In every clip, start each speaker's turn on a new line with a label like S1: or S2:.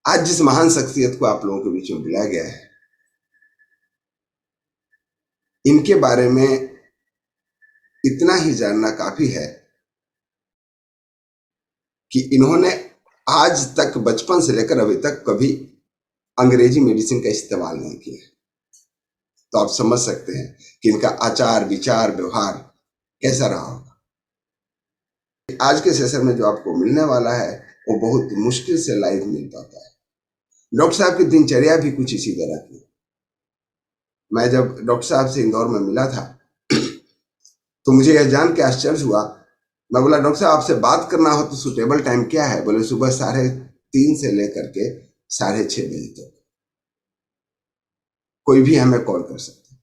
S1: आज जिस महान शख्सियत को आप लोगों के बीच में बुलाया गया है, इनके बारे में इतना ही जानना काफी है कि इन्होंने आज तक बचपन से लेकर अभी तक कभी अंग्रेजी मेडिसिन का इस्तेमाल नहीं किया। तो आप समझ सकते हैं कि इनका आचार विचार व्यवहार कैसा रहा होगा। आज के सेशन में जो आपको मिलने वाला है वो बहुत मुश्किल से लाइव मिल पाता है। डॉक्टर साहब की दिनचर्या भी कुछ इसी तरह की। मैं जब डॉक्टर साहब से इंदौर में मिला था तो मुझे यह जान के आश्चर्य हुआ। मैं बोला, डॉक्टर साहब आपसे बात करना हो तो सुटेबल टाइम क्या है? बोले, सुबह 3:30 से लेकर के 6:30 बजे तक कोई भी हमें कॉल कर सकता है।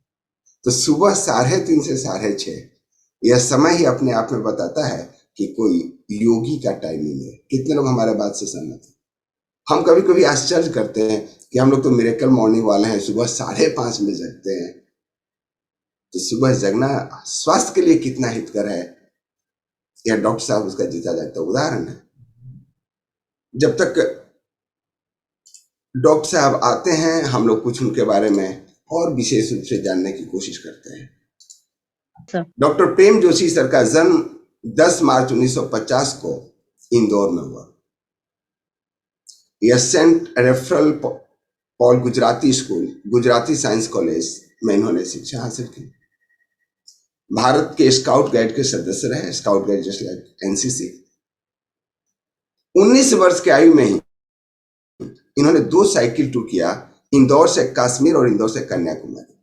S1: तो सुबह 3:30 से 6:30 यह समय ही अपने आप में बताता है कि कोई योगी का टाइमिंग है। कितने लोग हमारे बात से सहमत हैं? हम कभी कभी आश्चर्य करते हैं कि हम लोग तो मिरेकल मॉर्निंग वाले हैं, सुबह 5:30 में जगते हैं। तो सुबह जगना स्वास्थ्य के लिए कितना हितकर है, यह डॉक्टर साहब उसका जीता जागता उदाहरण है। जब तक डॉक्टर साहब आते हैं, हम लोग कुछ उनके बारे में और विशेष रूप से जानने की कोशिश करते हैं। डॉक्टर प्रेम जोशी सर का जन्म 10 मार्च 1950 को इंदौर में हुआ। यह सेंट रेफरल Paul Gujarati school, Gujarati science college में इन्होंने शिक्षा हासिल की। भारत के स्काउट गाइड के सदस्य रहे, स्काउट गाइड जैसे एनसीसी। 19 वर्ष की आयु में ही इन्होंने 2 साइकिल टूर किया, इंदौर से कश्मीर और इंदौर से कन्याकुमारी।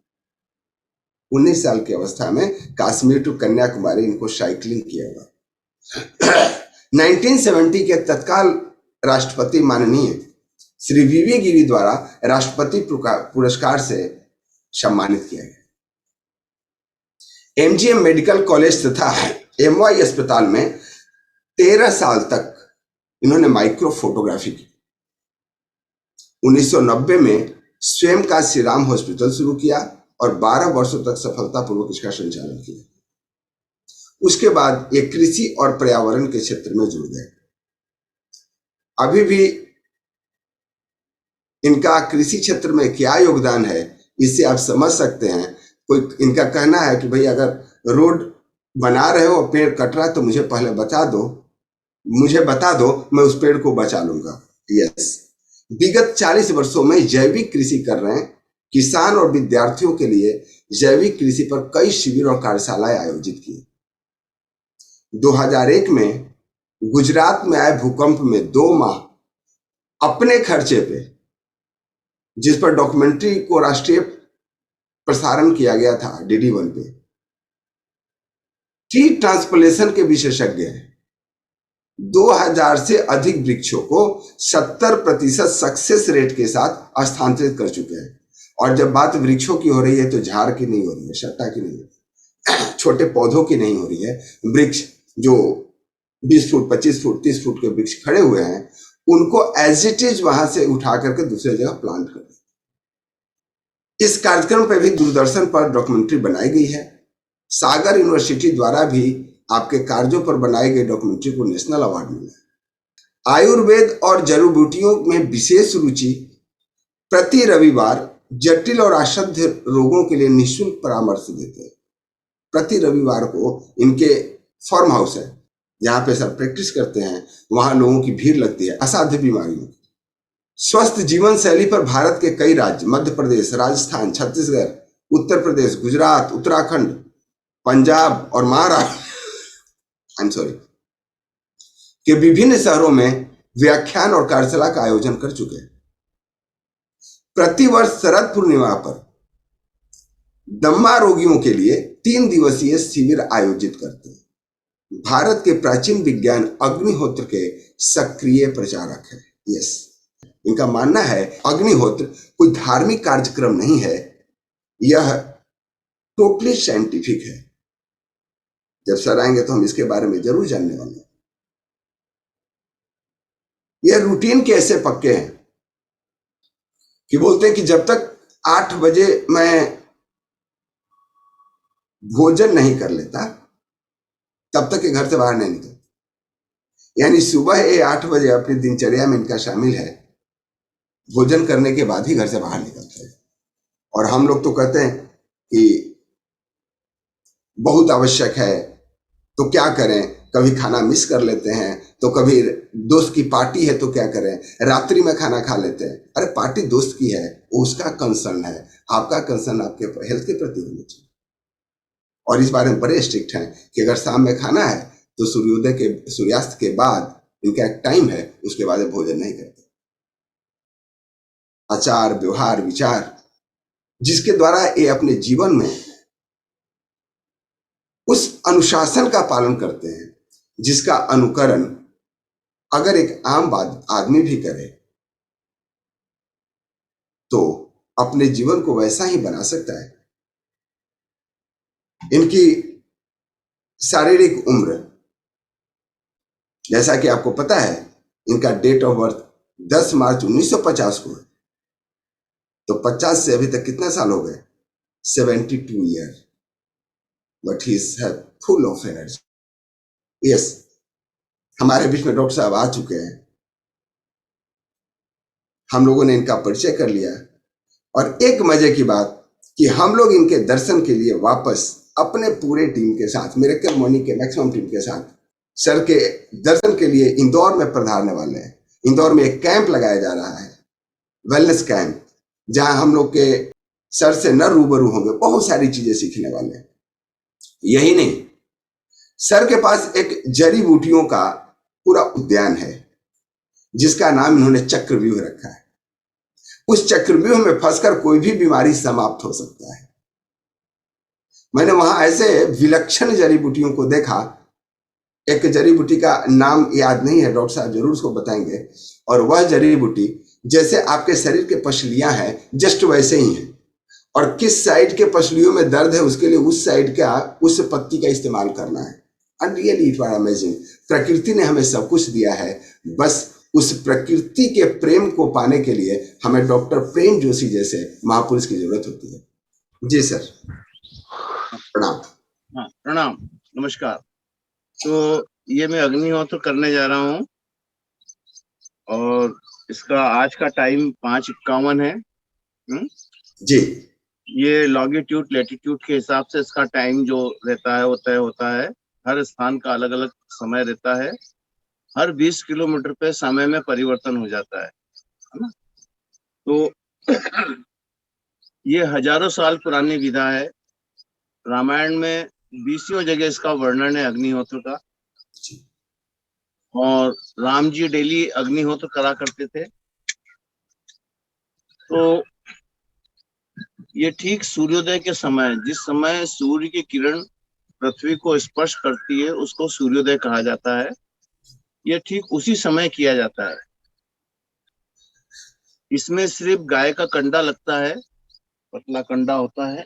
S1: 19 साल की अवस्था में कश्मीर टू कन्याकुमारी इनको साइकिलिंग किया हुआ। 1970 के तत्काल राष्ट्रपति माननीय श्री वीवी गिरी द्वारा राष्ट्रपति पुरस्कार से सम्मानित किया गया। एमजीएम मेडिकल कॉलेज तथा एमवाई अस्पताल में 13 साल तक इन्होंने माइक्रो फोटोग्राफी की। 1990 में स्वयं का श्री राम हॉस्पिटल शुरू किया और 12 वर्षों तक सफलतापूर्वक इसका संचालन किया। उसके बाद ये कृषि और पर्यावरण के क्षेत्र में जुड़ गए। अभी भी इनका कृषि क्षेत्र में क्या योगदान है, इससे आप समझ सकते हैं। कोई इनका कहना है कि भाई अगर रोड बना रहे हो, पेड़ कट रहा है, तो मुझे पहले बता दो, मैं उस पेड़ को बचा लूंगा। यस, विगत 40 वर्षों में जैविक कृषि कर रहे हैं। किसान और विद्यार्थियों के लिए जैविक कृषि पर कई शिविर और कार्यशालाएं आयोजित की। 2001 में गुजरात में आए भूकंप में 2 माह अपने खर्चे पे, जिस पर डॉक्यूमेंट्री को राष्ट्रीय प्रसारण किया गया था DD1 पे, ट्री ट्रांसप्लेशन के विशेषज्ञ हैं। 2000 से अधिक वृक्षों को 70% सक्सेस रेट के साथ स्थानांतरित कर चुके हैं। और जब बात वृक्षों की हो रही है तो झाड़ की नहीं हो रही है, सट्टा की नहीं हो रही है, छोटे पौधों की नहीं हो रही है। वृक्ष जो 20 फुट 25 फुट 30 फुट के वृक्ष खड़े हुए हैं, उनको एज इट इज वहां से उठा करके दूसरी जगह प्लांट कर। इस कार्यक्रम पर भी दूरदर्शन पर डॉक्यूमेंट्री बनाई गई है। सागर यूनिवर्सिटी द्वारा भी आपके कार्यों पर बनाई गई डॉक्यूमेंट्री को नेशनल अवार्ड मिला। आयुर्वेद और जड़ी बूटियों में विशेष रुचि। प्रति रविवार जटिल और असाध्य रोगों के लिए निःशुल्क परामर्श देते हैं। प्रति रविवार को इनके फार्म हाउस है जहां पे सर प्रैक्टिस करते हैं, वहां लोगों की भीड़ लगती है असाध्य बीमारियों की। स्वस्थ जीवन शैली पर भारत के कई राज्य, मध्य प्रदेश, राजस्थान, छत्तीसगढ़, उत्तर प्रदेश, गुजरात, उत्तराखंड, पंजाब और महाराष्ट्र के विभिन्न शहरों में व्याख्यान और कार्यशाला का आयोजन कर चुके हैं। प्रतिवर्ष शरद पूर्णिमा पर दम्मा रोगियों के लिए 3 दिवसीय शिविर आयोजित करते हैं। भारत के प्राचीन विज्ञान अग्निहोत्र के सक्रिय प्रचारक है। यस, इनका मानना है अग्निहोत्र कोई धार्मिक कार्यक्रम नहीं है, यह टोटली साइंटिफिक है। जब सर आएंगे तो हम इसके बारे में जरूर जानने वाले हैं। यह रूटीन के ऐसे पक्के हैं कि बोलते हैं कि जब तक 8 बजे मैं भोजन नहीं कर लेता तब तक ये घर से बाहर नहीं निकलता। यानी सुबह ये 8 बजे अपनी दिनचर्या में इनका शामिल है भोजन करने के बाद ही घर से बाहर निकलते हैं। और हम लोग तो कहते हैं कि बहुत आवश्यक है, तो क्या करें, कभी खाना मिस कर लेते हैं, तो कभी दोस्त की पार्टी है तो क्या करें, रात्रि में खाना खा लेते हैं। अरे पार्टी दोस्त की है, वो उसका कंसर्न है, आपका कंसर्न आपके हेल्थ के प्रति होना चाहिए। और इस बारे में बड़े स्ट्रिक्ट हैं कि अगर शाम में खाना है तो सूर्यास्त के बाद, इनका एक टाइम है, उसके बाद ये भोजन नहीं करते। आचार व्यवहार विचार जिसके द्वारा ये अपने जीवन में उस अनुशासन का पालन करते हैं जिसका अनुकरण अगर एक आम आदमी भी करे तो अपने जीवन को वैसा ही बना सकता है। इनकी शारीरिक उम्र, जैसा कि आपको पता है, इनका डेट ऑफ बर्थ 10 मार्च 1950 को है। तो 50 से अभी तक कितने साल हो गए? 72 year. But he is full of energy. Yes, हमारे बीच में डॉक्टर साहब आ चुके हैं, हम लोगों ने इनका परिचय कर लिया। और एक मजे की बात कि हम लोग इनके दर्शन के लिए वापस अपने पूरे टीम के साथ, मिरेकल मॉर्निंग के मैक्सिमम टीम के साथ सर के दर्शन के लिए इंदौर में पधारने वाले हैं। इंदौर में एक कैंप लगाया जा रहा है, वेलनेस कैंप, जहां हम लोग के सर से न रूबरू होंगे, बहुत सारी चीजें सीखने वाले हैं। यही नहीं, सर के पास एक जड़ी बूटियों का पूरा उद्यान है जिसका नाम इन्होंने चक्रव्यूह रखा है। उस चक्रव्यूह में फंसकर कोई भी बीमारी समाप्त हो सकता है। मैंने वहां ऐसे विलक्षण जड़ी बूटियों को देखा। एक जड़ी बूटी का नाम याद नहीं है, डॉक्टर साहब जरूर उसको बताएंगे। और वह जड़ी बूटी जैसे आपके शरीर के पसलियां हैं, जस्ट वैसे ही हैं। और किस साइड के पसलियों में दर्द है उसके लिए उस साइड का, उस पत्ती का इस्तेमाल करना है। And really it was amazing. प्रकृति ने हमें सब कुछ दिया है, बस उस प्रकृति के प्रेम को पाने के लिए हमें डॉक्टर प्रेम जोशी जैसे महापुरुष की जरूरत होती है। जी सर, प्रणाम।
S2: हाँ, प्रणाम, नमस्कार। तो ये मैं अग्निहोत्र करने जा रहा हूँ और इसका आज का टाइम 5:51 है।
S1: जी,
S2: ये लॉन्गिट्यूड लैटिट्यूड के हिसाब से इसका टाइम जो रहता है वो तय होता है। हर स्थान का अलग अलग समय रहता है। हर 20 किलोमीटर पे समय में परिवर्तन हो जाता है ना। तो ये हजारों साल पुरानी विधा है। रामायण में 20 जगह इसका वर्णन है अग्निहोत्र का। और राम जी डेली अग्निहोत्र करा करते थे। तो ये ठीक सूर्योदय के समय, जिस समय सूर्य की किरण पृथ्वी को स्पर्श करती है, उसको सूर्योदय कहा जाता है। ये ठीक उसी समय किया जाता है। इसमें सिर्फ गाय का कंडा लगता है, पतला कंडा होता है।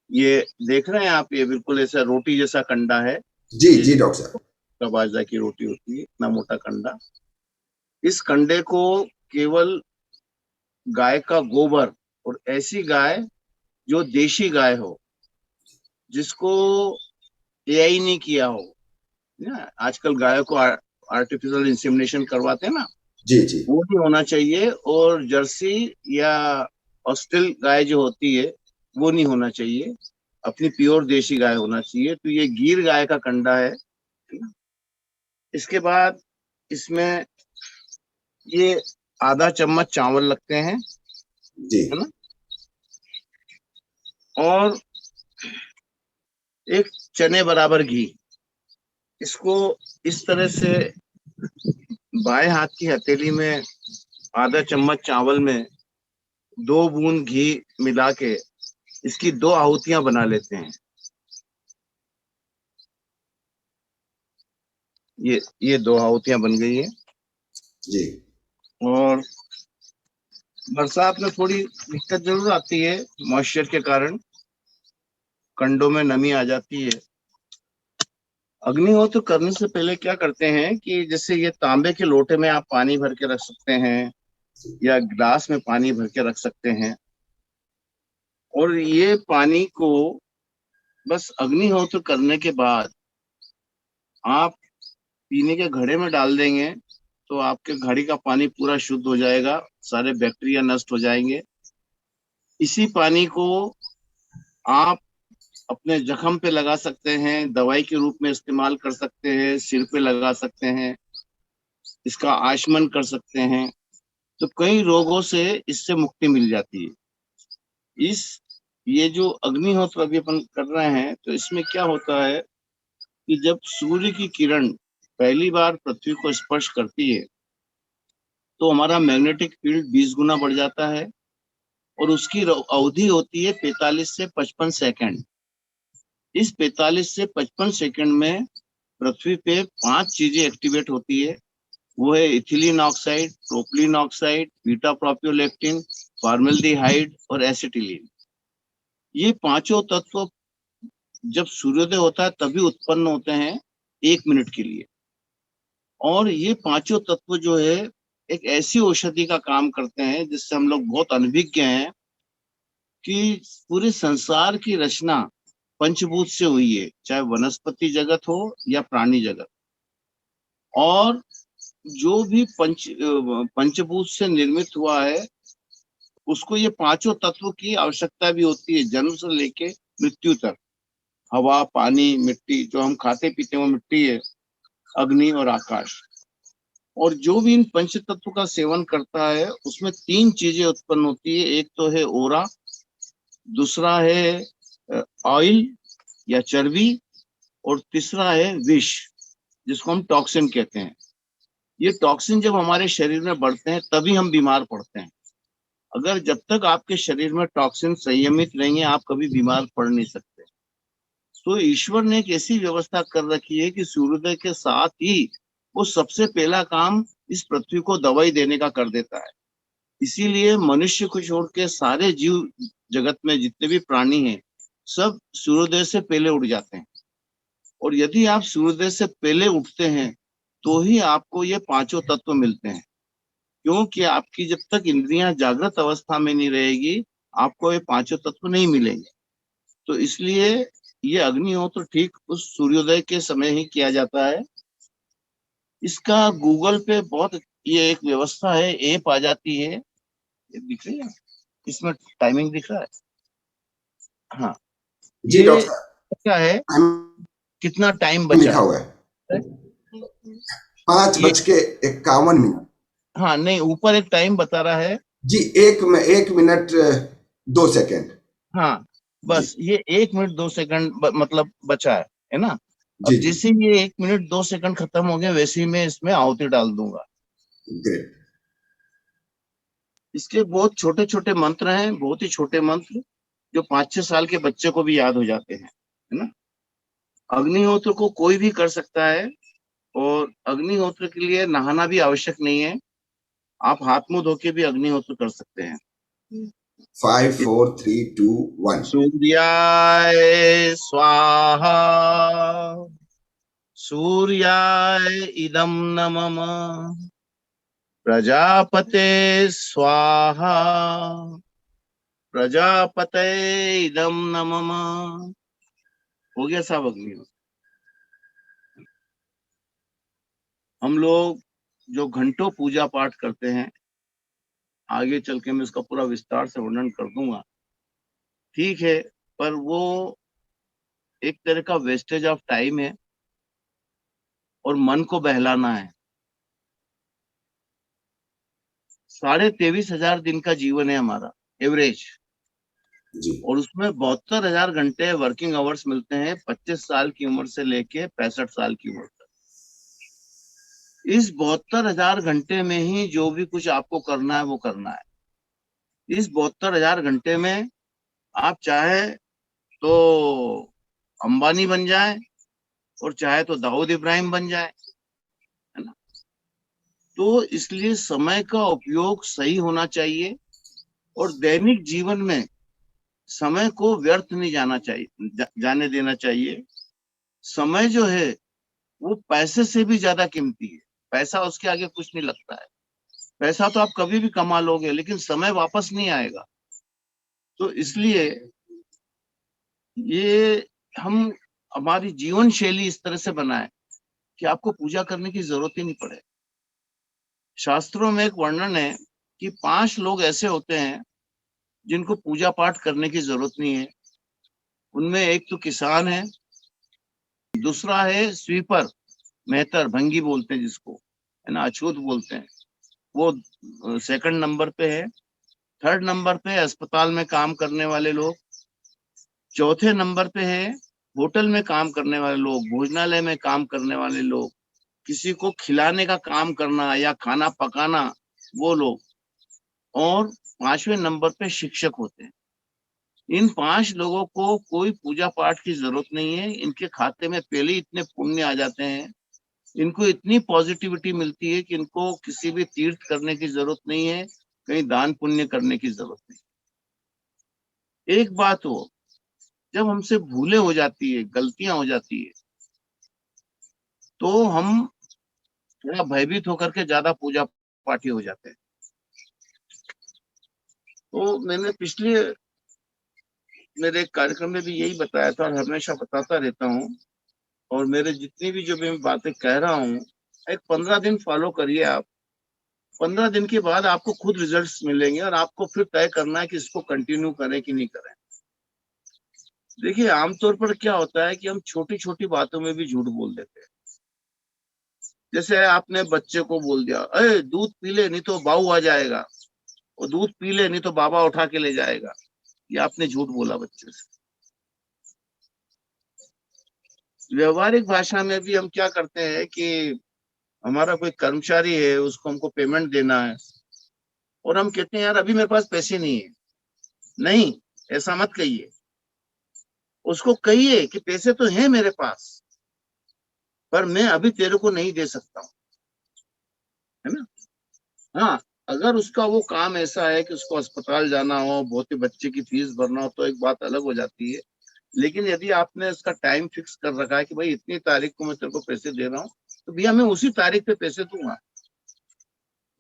S2: ये देख रहे हैं आप, ये बिल्कुल ऐसा रोटी जैसा कंडा है।
S1: जी जी डॉक्टर साहब,
S2: बाजरा की रोटी होती है, इतना मोटा कंडा। इस कंडे को केवल गाय का गोबर, और ऐसी गाय जो देशी गाय हो, जिसको एआई नहीं किया हो ना। आजकल गायों को आर्टिफिशियल इंसेमिनेशन करवाते हैं ना,
S1: जी जी,
S2: वो नहीं होना चाहिए। और जर्सी या ऑस्ट्रेल गाय जो होती है वो नहीं होना चाहिए, अपनी प्योर देशी गाय होना चाहिए। तो ये गिर गाय का कंडा है। इसके बाद इसमें ये आधा चम्मच चावल लगते हैं,
S1: जी
S2: है ना। और एक चने बराबर घी। इसको इस तरह से बाएं हाथ की हथेली में आधा चम्मच चावल में 2 बूंद घी मिला के इसकी 2 आहुतियां बना लेते हैं। ये 2 आहुतियां बन गई है।
S1: जी,
S2: और बरसात में थोड़ी दिक्कत जरूर आती है, मॉइस्चर के कारण कंडों में नमी आ जाती है। अग्निहोत्र करने से पहले क्या करते हैं कि जैसे ये तांबे के लोटे में आप पानी भर के रख सकते हैं, या गिलास में पानी भर के रख सकते हैं। और ये पानी को बस अग्निहोत्र करने के बाद आप पीने के घड़े में डाल देंगे, तो आपके घड़ी का पानी पूरा शुद्ध हो जाएगा, सारे बैक्टीरिया नष्ट हो जाएंगे। इसी पानी को आप अपने जख्म पे लगा सकते हैं, दवाई के रूप में इस्तेमाल कर सकते हैं, सिर पे लगा सकते हैं, इसका आशमन कर सकते हैं। तो कई रोगों से इससे मुक्ति मिल जाती है। ये जो अग्निहोत्र अभी अपन कर रहे हैं, तो इसमें क्या होता है कि जब सूर्य की किरण पहली बार पृथ्वी को स्पर्श करती है तो हमारा मैग्नेटिक फील्ड 20 गुना बढ़ जाता है, और उसकी अवधि होती है 45 से 55 सेकंड। इस 45 से 55 सेकंड में पृथ्वी पे 5 चीजें एक्टिवेट होती है। वो है ethylene oxide, propylene oxide, beta propiolactone, formaldehyde और एसिटिलीन। ये पांचों तत्व जब सूर्योदय होता है तभी उत्पन्न होते हैं 1 मिनट के लिए। और ये पांचों तत्व जो है एक ऐसी औषधि का काम करते हैं जिससे हम लोग बहुत अनभिज्ञ हैं कि पूरे संसार की रचना पंचभूत से हुई है, चाहे वनस्पति जगत हो या प्राणी जगत। और जो भी पंचभूत से निर्मित हुआ है उसको ये पांचों तत्व की आवश्यकता भी होती है, जन्म से लेके मृत्यु तक। हवा, पानी, मिट्टी, जो हम खाते पीते हैं वो मिट्टी है, अग्नि और आकाश। और जो भी इन पंच तत्व का सेवन करता है उसमें 3 चीजें उत्पन्न होती है। एक तो है ओरा, दूसरा है ऑयल या चर्बी, और तीसरा है विष, जिसको हम टॉक्सिन कहते हैं। ये टॉक्सिन जब हमारे शरीर में बढ़ते हैं तभी हम बीमार पड़ते हैं। अगर जब तक आपके शरीर में टॉक्सिन संयमित रहेंगे आप कभी बीमार पड़ नहीं सकते। तो ईश्वर ने एक ऐसी व्यवस्था कर रखी है कि सूर्योदय के साथ ही वो सबसे पहला काम इस पृथ्वी को दवाई देने का कर देता है। इसीलिए मनुष्य को छोड़ के सारे जीव जगत में जितने भी प्राणी हैं सब सूर्योदय से पहले उठ जाते हैं। और यदि आप सूर्योदय से पहले उठते हैं तो ही आपको ये पांचों तत्व मिलते हैं, क्योंकि आपकी जब तक इंद्रियां जागृत अवस्था में नहीं रहेगी आपको ये पांचों तत्व नहीं मिलेंगे। तो इसलिए ये अग्निहोत्र ठीक उस सूर्योदय के समय ही किया जाता है। इसका गूगल पे बहुत, ये एक व्यवस्था है, ऐप आ जाती है, ये दिख रही है इसमें टाइमिंग दिख रहा है। हाँ,
S1: जी
S2: ये
S1: डॉक्टर
S2: क्या है,
S1: साहब,
S2: कितना टाइम
S1: टाइम
S2: बचा
S1: लिखा हुआ है
S2: है
S1: 5:51।
S2: हाँ नहीं, ऊपर एक टाइम बता रहा है।
S1: जी 1 मिनट 2 सेकेंड।
S2: हाँ,
S1: जी
S2: बस ये 1 मिनट 2 सेकंड मतलब बचा है ना।
S1: जी
S2: अब
S1: जी।
S2: जैसे ये 1 मिनट 2 सेकंड खत्म हो गए वैसे ही मैं इसमें आहुति डाल दूंगा।
S1: ग्रेट।
S2: इसके बहुत छोटे छोटे मंत्र हैं, बहुत ही छोटे मंत्र, जो 5-6 साल के बच्चे को भी याद हो जाते हैं, है ना। अग्निहोत्र को कोई भी कर सकता है, और अग्निहोत्र के लिए नहाना भी आवश्यक नहीं है। आप हाथ मुंह धो के भी अग्निहोत्र कर सकते हैं।
S1: 5 4 3 2 1।
S2: सूर्याय स्वाहा, सूर्याय इदं नमः, प्रजापते स्वाहा, प्रजापते इदं नमः। हो गया साहब अग्निहोत्र। हम लोग जो घंटों पूजा पाठ करते हैं, आगे चल के मैं इसका पूरा विस्तार से वर्णन कर दूंगा, ठीक है, पर वो एक तरह का वेस्टेज ऑफ टाइम है और मन को बहलाना है। 23,500 दिन का जीवन है हमारा एवरेज,
S1: जी
S2: और उसमें 72,000 घंटे वर्किंग आवर्स मिलते हैं 25 साल की उम्र से लेके 65 साल की उम्र तक। इस 72,000 घंटे में ही जो भी कुछ आपको करना है वो करना है। इस 72,000 घंटे में आप चाहे तो अंबानी बन जाए और चाहे तो दाऊद इब्राहिम बन जाए, है ना। तो इसलिए समय का उपयोग सही होना चाहिए, और दैनिक जीवन में समय को व्यर्थ नहीं जाना चाहिए, जाने देना चाहिए। समय जो है वो पैसे से भी ज्यादा कीमती है। पैसा उसके आगे कुछ नहीं लगता है। पैसा तो आप कभी भी कमा लोगे लेकिन समय वापस नहीं आएगा। तो इसलिए ये हम हमारी जीवन शैली इस तरह से बनाए कि आपको पूजा करने की जरूरत ही नहीं पड़े। शास्त्रों में एक वर्णन है कि 5 लोग ऐसे होते हैं जिनको पूजा पाठ करने की जरूरत नहीं है। उनमें एक तो किसान है, दूसरा है स्वीपर, मेहतर, भंगी बोलते हैं जिसको, है ना, अछूत बोलते हैं, वो सेकंड नंबर पे है। थर्ड नंबर पे अस्पताल में काम करने वाले लोग। चौथे नंबर पे है होटल में काम करने वाले लोग, भोजनालय में काम करने वाले लोग, किसी को खिलाने का काम करना या खाना पकाना, वो लोग। और 5वें नंबर पे शिक्षक होते हैं। इन 5 लोगों को कोई पूजा पाठ की जरूरत नहीं है। इनके खाते में पहले ही इतने पुण्य आ जाते हैं, इनको इतनी पॉजिटिविटी मिलती है कि इनको किसी भी तीर्थ करने की जरूरत नहीं है, कहीं दान पुण्य करने की जरूरत नहीं। एक बात हो, जब हमसे भूले हो जाती है, गलतियां हो जाती है, तो हम थोड़ा भयभीत होकर के ज्यादा पूजा पाठी हो जाते हैं। तो मैंने पिछले मेरे एक कार्यक्रम में भी यही बताया था और हमेशा बताता रहता हूँ। और मेरे जितनी भी जो मैं बातें कह रहा हूँ, एक 15 दिन फॉलो करिए आप। 15 दिन के बाद आपको खुद रिजल्ट्स मिलेंगे और आपको फिर तय करना है कि इसको कंटिन्यू करें कि नहीं करें। देखिए, आमतौर पर क्या होता है कि हम छोटी छोटी बातों में भी झूठ बोल देते हैं। जैसे आपने बच्चे को बोल दिया, अरे दूध पी ले नहीं तो बाऊ आ जाएगा, और दूध पी ले नहीं तो बाबा उठा के ले जाएगा। ये आपने झूठ बोला बच्चे से। व्यवहारिक भाषा में भी हम क्या करते हैं कि हमारा कोई कर्मचारी है, उसको हमको पेमेंट देना है, और हम कहते हैं यार अभी मेरे पास पैसे नहीं है। नहीं, ऐसा मत कहिए। उसको कहिए कि पैसे तो हैं मेरे पास, पर मैं अभी तेरे को नहीं दे सकता हूँ, है ना। हाँ, अगर उसका वो काम ऐसा है कि उसको अस्पताल जाना हो, बहुत ही बच्चे की फीस भरना हो, तो एक बात अलग हो जाती है। लेकिन यदि आपने इसका टाइम फिक्स कर रखा है कि भाई इतनी तारीख को मैं तेरे को पैसे दे रहा हूँ, तो भैया मैं उसी तारीख पे पैसे दूंगा,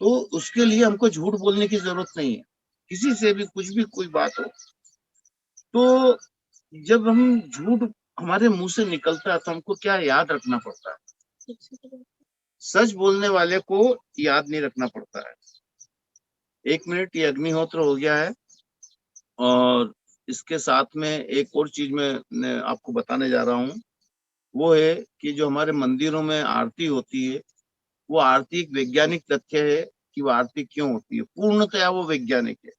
S2: तो उसके लिए हमको झूठ बोलने की जरूरत नहीं है। किसी से भी कुछ भी कोई बात हो, तो जब हम झूठ हमारे मुंह से निकलता है तो हमको क्या याद रखना पड़ता है? सच बोलने वाले को याद नहीं रखना पड़ता है। 1 मिनट, ये अग्निहोत्र हो गया है। और इसके साथ में एक और चीज मैं आपको बताने जा रहा हूँ। वो है कि जो हमारे मंदिरों में आरती होती है, वो आरती एक वैज्ञानिक तथ्य है कि वो आरती क्यों होती है, पूर्णतया वो वैज्ञानिक है।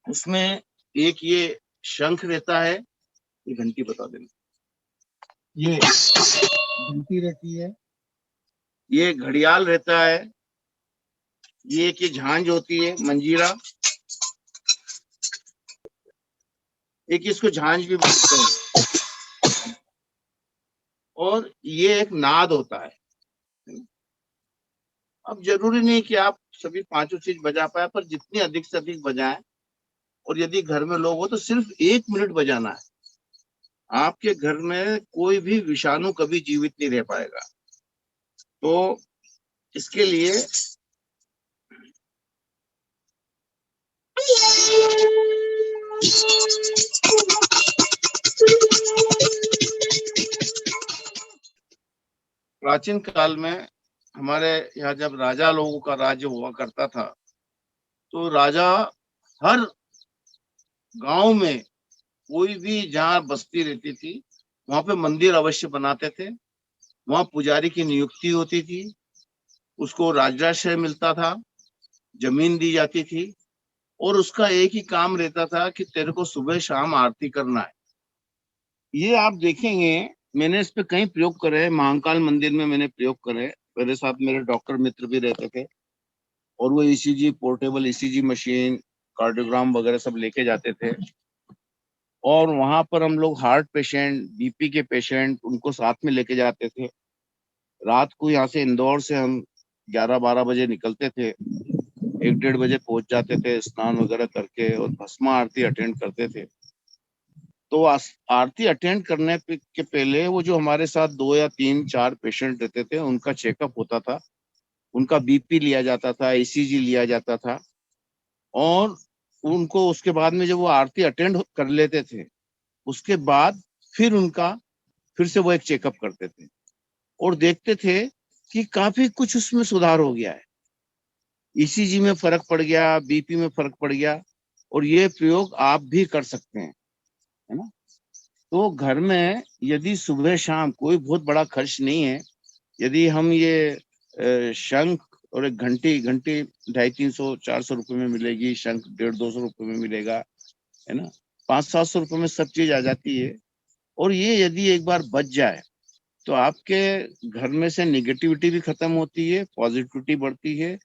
S2: उसमें एक ये शंख रहता है, ये घंटी बता देना, ये घंटी रहती है, ये घड़ियाल रहता है, ये एक ये झांझ होती है, मंजीरा, एक इसको झांझ भी बोलते हैं, और ये एक नाद होता है। अब जरूरी नहीं कि आप सभी 5 चीज बजा पाए, पर जितनी अधिक से अधिक बजाएं। और यदि घर में लोग हो तो सिर्फ 1 मिनट बजाना है। आपके घर में कोई भी विषाणु कभी जीवित नहीं रह पाएगा। तो इसके लिए प्राचीन काल में हमारे यहाँ जब राजा लोगों का राज्य हुआ करता था, तो राजा हर गांव में, कोई भी जहाँ बस्ती रहती थी, वहां पे मंदिर अवश्य बनाते थे। वहां पुजारी की नियुक्ति होती थी, उसको राजराश्रय मिलता था, जमीन दी जाती थी, और उसका एक ही काम रहता था कि तेरे को सुबह शाम आरती करना है। ये आप देखेंगे, मैंने इस पे कई प्रयोग करे हैं। महाकाल मंदिर में मैंने प्रयोग करे। मेरे साथ मेरे डॉक्टर मित्र भी रहते थे, और वो ECG, portable ECG machine, cardiogram वगैरह सब लेके जाते थे। और वहां पर हम लोग हार्ट पेशेंट, बीपी के पेशेंट, उनको साथ में लेके जाते थे। रात को यहाँ से इंदौर से हम 11-12 बजे निकलते थे, 1-1:30 बजे पहुंच जाते थे, स्नान वगैरह करके, और भस्मा आरती अटेंड करते थे। तो आरती अटेंड करने के पहले वो जो हमारे साथ 2 या 3-4 पेशेंट रहते थे, उनका चेकअप होता था, उनका बीपी लिया जाता था, ईसीजी लिया जाता था। और उनको उसके बाद में जब वो आरती अटेंड कर लेते थे, उसके बाद फिर उनका फिर से वो एक चेकअप करते थे, और देखते थे कि काफी कुछ उसमें सुधार हो गया है। ईसीजी में फर्क पड़ गया, बीपी में फर्क पड़ गया, और ये प्रयोग आप भी कर सकते हैं, है ना। तो घर में यदि सुबह शाम, कोई बहुत बड़ा खर्च नहीं है, यदि हम ये शंख और एक घंटी 250-300-400 रुपए में मिलेगी, शंख 150-200 रुपए में मिलेगा, है ना, 500-700 रुपए में सब चीज आ जाती है। और ये यदि एक बार बच जाए तो आपके घर में से निगेटिविटी भी खत्म होती है, पॉजिटिविटी बढ़ती है,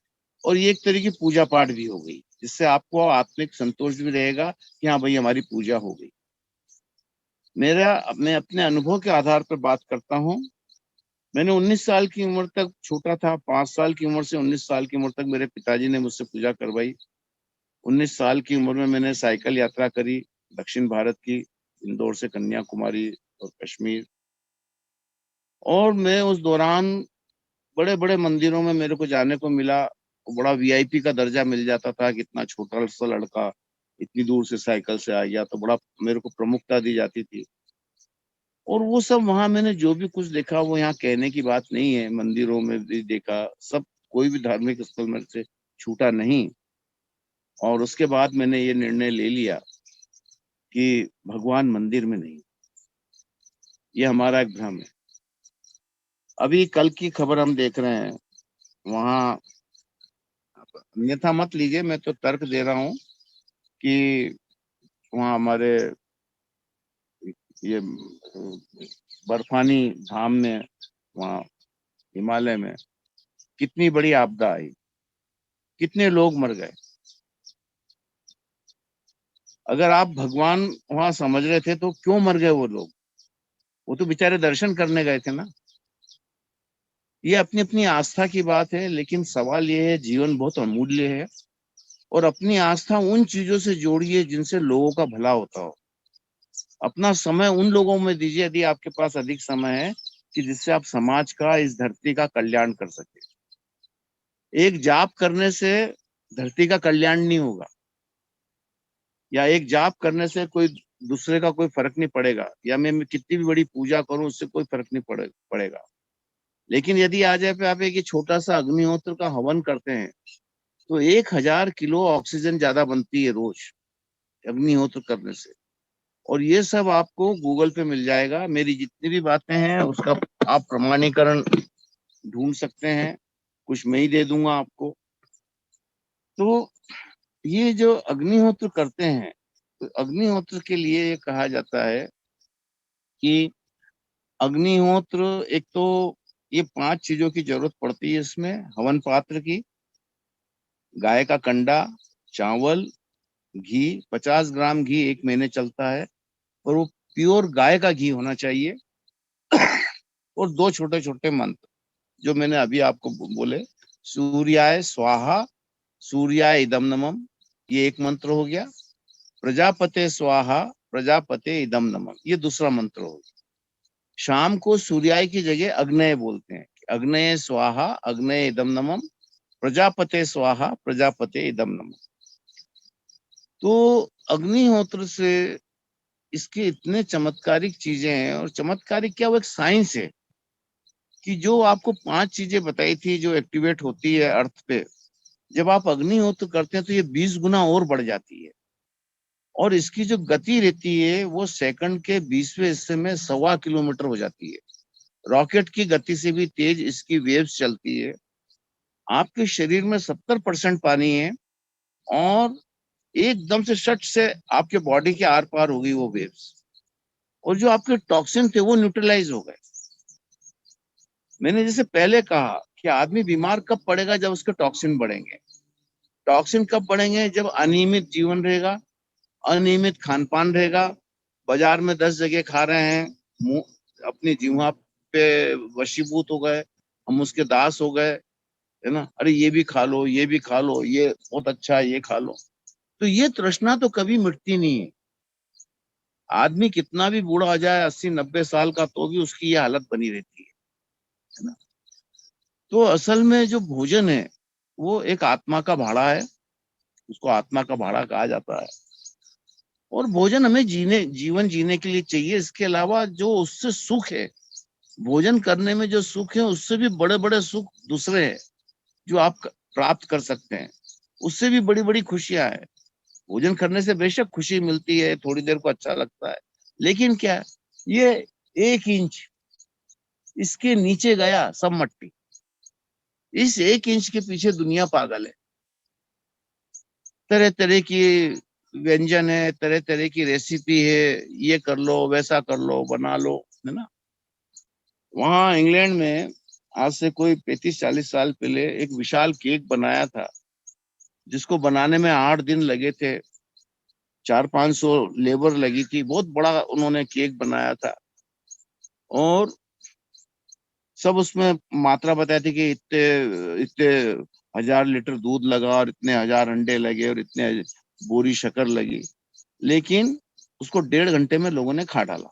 S2: और ये एक तरह की पूजा पाठ भी हो गई, जिससे आपको आत्मिक संतोष भी रहेगा कि हाँ भाई हमारी पूजा हो गई। मैं अपने अनुभव के आधार पर बात करता हूँ। मैंने 19 साल की उम्र तक, छोटा था, 5 साल की उम्र से 19 साल की उम्र तक मेरे पिताजी ने मुझसे पूजा करवाई। 19 साल की उम्र में मैंने साइकिल यात्रा करी दक्षिण भारत की, इंदौर से कन्याकुमारी और कश्मीर। और मैं उस दौरान बड़े बड़े मंदिरों में मेरे को जाने को मिला, बड़ा वीआईपी का दर्जा मिल जाता था कि इतना छोटा सा लड़का इतनी दूर से साइकिल से आ गया, तो बड़ा मेरे को प्रमुखता दी जाती थी। और वो सब वहां मैंने जो भी कुछ देखा वो यहाँ कहने की बात नहीं है, मंदिरों में भी देखा सब, कोई भी धार्मिक स्थल में से छूटा नहीं। और उसके बाद मैंने ये निर्णय ले लिया कि भगवान मंदिर में नहीं, ये हमारा एक भ्रम है। अभी कल की खबर हम देख रहे हैं, वहां, अन्यथा मत लीजिए, मैं तो तर्क दे रहा हूँ कि वहाँ हमारे ये बर्फानी धाम में, वहाँ हिमालय में कितनी बड़ी आपदा आई, कितने लोग मर गए। अगर आप भगवान वहां समझ रहे थे तो क्यों मर गए वो लोग? वो तो बेचारे दर्शन करने गए थे ना। ये अपनी अपनी आस्था की बात है, लेकिन सवाल ये है, जीवन बहुत अमूल्य है, और अपनी आस्था उन चीजों से जोड़िए जिनसे लोगों का भला होता हो। अपना समय उन लोगों में दीजिए, यदि आपके पास अधिक समय है, कि जिससे आप समाज का, इस धरती का कल्याण कर सके। एक जाप करने से धरती का कल्याण नहीं होगा, या एक जाप करने से कोई दूसरे का कोई फर्क नहीं पड़ेगा, या मैं कितनी भी बड़ी पूजा करूं उससे कोई फर्क नहीं पड़ेगा। लेकिन यदि आ जाए पे आप एक छोटा सा अग्निहोत्र का हवन करते हैं, तो 1000 किलो ऑक्सीजन ज्यादा बनती है रोज अग्निहोत्र करने से। और ये सब आपको गूगल पे मिल जाएगा, मेरी जितनी भी बातें हैं उसका आप प्रमाणीकरण ढूंढ सकते हैं, कुछ मैं ही दे दूंगा आपको। तो ये जो अग्निहोत्र करते हैं, तो अग्निहोत्र के लिए ये कहा जाता है कि अग्निहोत्र, एक तो ये 5 चीजों की जरूरत पड़ती है इसमें, हवन पात्र की, गाय का कंडा, चावल, घी, 50 ग्राम घी 1 महीने चलता है, और वो प्योर गाय का घी होना चाहिए। और 2 छोटे छोटे मंत्र जो मैंने अभी आपको बोले, सूर्याय स्वाहा, सूर्याय इदम नमः, ये एक मंत्र हो गया। प्रजापते स्वाहा, प्रजापते इदम नमः, ये दूसरा मंत्र हो गया। शाम को सूर्याय की जगह अग्नय बोलते हैं, अग्नय स्वाहा, अग्नय इदम नमः, प्रजापते स्वाहा, प्रजापते इदम नमः। तो अग्निहोत्र से इसके इतने चमत्कारिक चीजें हैं, और चमत्कारिक क्या, वो एक साइंस है कि जो आपको 5 चीजें बताई थी जो एक्टिवेट होती है अर्थ पे, जब आप अग्निहोत्र करते हैं तो ये 20 गुना और बढ़ जाती है। और इसकी जो गति रहती है वो सेकंड के 20वें हिस्से में 1.25 किलोमीटर हो जाती है। रॉकेट की गति से भी तेज इसकी वेव्स चलती है। आपके शरीर में 70% पानी है, और एकदम से शट से आपके बॉडी के आर पार होगी वो वेव्स, और जो आपके टॉक्सिन थे वो न्यूट्रलाइज हो गए। मैंने जैसे पहले कहा कि आदमी बीमार कब पड़ेगा, जब उसके टॉक्सिन बढ़ेंगे। टॉक्सिन कब बढ़ेंगे, जब अनियमित जीवन रहेगा, अनियमित खान पान रहेगा, बाजार में 10 जगह खा रहे हैं, मुंह अपनी जीवा पे वशीभूत हो गए, हम उसके दास हो गए, है ना, अरे ये भी खा लो, ये भी खा लो, ये बहुत अच्छा है, ये खा लो। तो ये तृष्णा तो कभी मिटती नहीं है। आदमी कितना भी बूढ़ा हो जाए, 80-90 साल का, तो भी उसकी ये हालत बनी रहती है ना। तो असल में जो भोजन है वो एक आत्मा का भाड़ा है, उसको आत्मा का भाड़ा कहा जाता है। और भोजन हमें जीवन जीने के लिए चाहिए। इसके अलावा जो उससे सुख है, भोजन करने में जो सुख है, उससे भी बड़े बड़े सुख दूसरे हैं जो आप प्राप्त कर सकते हैं, उससे भी बड़ी बड़ी खुशियां है। भोजन करने से बेशक खुशी मिलती है, थोड़ी देर को अच्छा लगता है, लेकिन क्या, ये 1 इंच इसके नीचे गया सब मट्टी। इस 1 इंच के पीछे दुनिया पागल है। तरह तरह की व्यंजन है, तरह तरह की रेसिपी है, ये कर लो, वैसा कर लो, बना लो, है ना। वहां इंग्लैंड में आज से कोई 35-40 साल पहले एक विशाल केक बनाया था, जिसको बनाने में 8 दिन लगे थे, 400-500 लेबर लगी थी, बहुत बड़ा उन्होंने केक बनाया था। और सब उसमें मात्रा बताई थी कि इतने इतने 1000 लीटर दूध लगा और इतने 1000 अंडे लगे और इतने बोरी शक्कर लगी, लेकिन उसको 1.5 घंटे में लोगों ने खा डाला।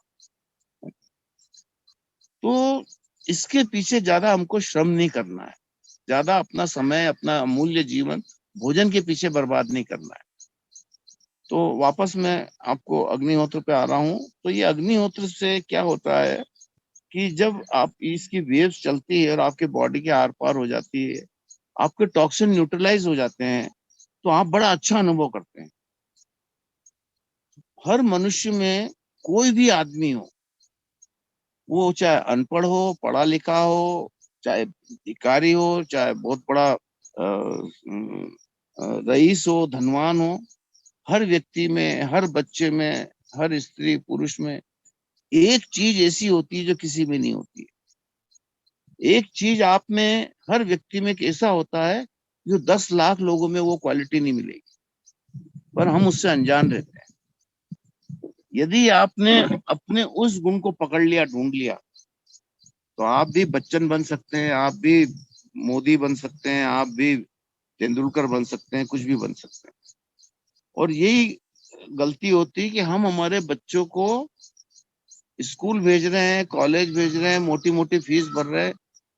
S2: तो इसके पीछे ज्यादा हमको श्रम नहीं करना है, ज्यादा अपना समय, अपना अमूल्य जीवन भोजन के पीछे बर्बाद नहीं करना है। तो वापस मैं आपको अग्निहोत्र पे आ रहा हूँ। तो ये अग्निहोत्र से क्या होता है कि जब आप इसकी वेव्स चलती है और आपके बॉडी के आर पार हो जाती है, आपके टॉक्सिन न्यूट्रलाइज हो जाते हैं, तो आप बड़ा अच्छा अनुभव करते हैं। हर मनुष्य में कोई भी आदमी हो, वो चाहे अनपढ़ हो, पढ़ा लिखा हो, चाहे भिखारी हो, चाहे बहुत बड़ा रईस हो, धनवान हो, हर व्यक्ति में, हर बच्चे में, हर स्त्री पुरुष में एक चीज ऐसी होती है जो किसी में नहीं होती है। एक चीज आप में, हर व्यक्ति में एक ऐसा होता है जो 10 लाख लोगों में वो क्वालिटी नहीं मिलेगी, पर हम उससे अनजान रहते हैं। यदि आपने अपने उस गुण को पकड़ लिया, ढूंढ लिया, तो आप भी बच्चन बन सकते हैं, आप भी मोदी बन सकते हैं, आप भी तेंदुलकर बन सकते हैं, कुछ भी बन सकते हैं। और यही गलती होती है कि हम हमारे बच्चों को स्कूल भेज रहे हैं, कॉलेज भेज रहे हैं, मोटी मोटी फीस भर रहे हैं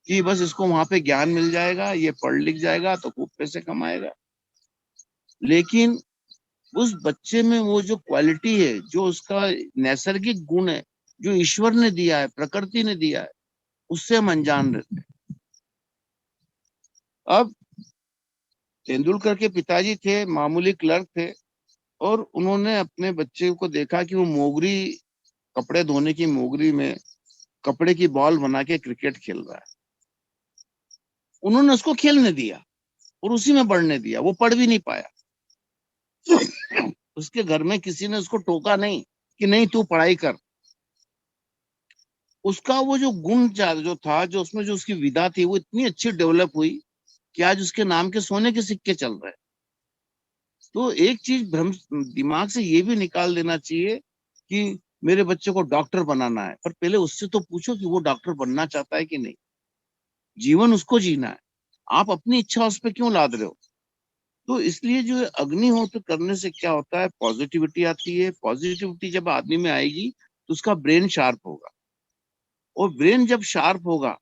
S2: कि बस इसको वहां पे ज्ञान मिल जाएगा, ये पढ़ लिख जाएगा तो खूब पैसे कमाएगा। लेकिन उस बच्चे में वो जो क्वालिटी है, जो उसका नैसर्गिक गुण है, जो ईश्वर ने दिया है, प्रकृति ने दिया है, उससे हम अनजान रहते हैं। अब तेंदुलकर के पिताजी थे, मामूली क्लर्क थे, और उन्होंने अपने बच्चे को देखा कि वो मोगरी, कपड़े धोने की मोगरी में कपड़े की बॉल बना के क्रिकेट खेल रहा है। उन्होंने उसको खेलने दिया और उसी में पढ़ने दिया। वो पढ़ भी नहीं पाया। उसके घर में किसी ने उसको टोका नहीं कि नहीं तू पढ़ाई कर। उसका वो जो गुण जो था, जो उसमें जो उसकी विधा थी, वो इतनी अच्छी डेवलप हुई कि आज उसके नाम के सोने के सिक्के चल रहे हैं। तो एक चीज भ्रम दिमाग से ये भी निकाल देना चाहिए कि मेरे बच्चे को डॉक्टर बनाना है, पर पहले उससे तो पूछो कि वो डॉक्टर बनना चाहता है कि नहीं। जीवन उसको जीना है, आप अपनी इच्छा उस पर क्यों लाद रहे हो। तो इसलिए जो अग्निहोत्र करने से क्या होता है, पॉजिटिविटी आती है। पॉजिटिविटी जब आदमी में आएगी तो उसका ब्रेन शार्प होगा, और ब्रेन जब शार्प होगा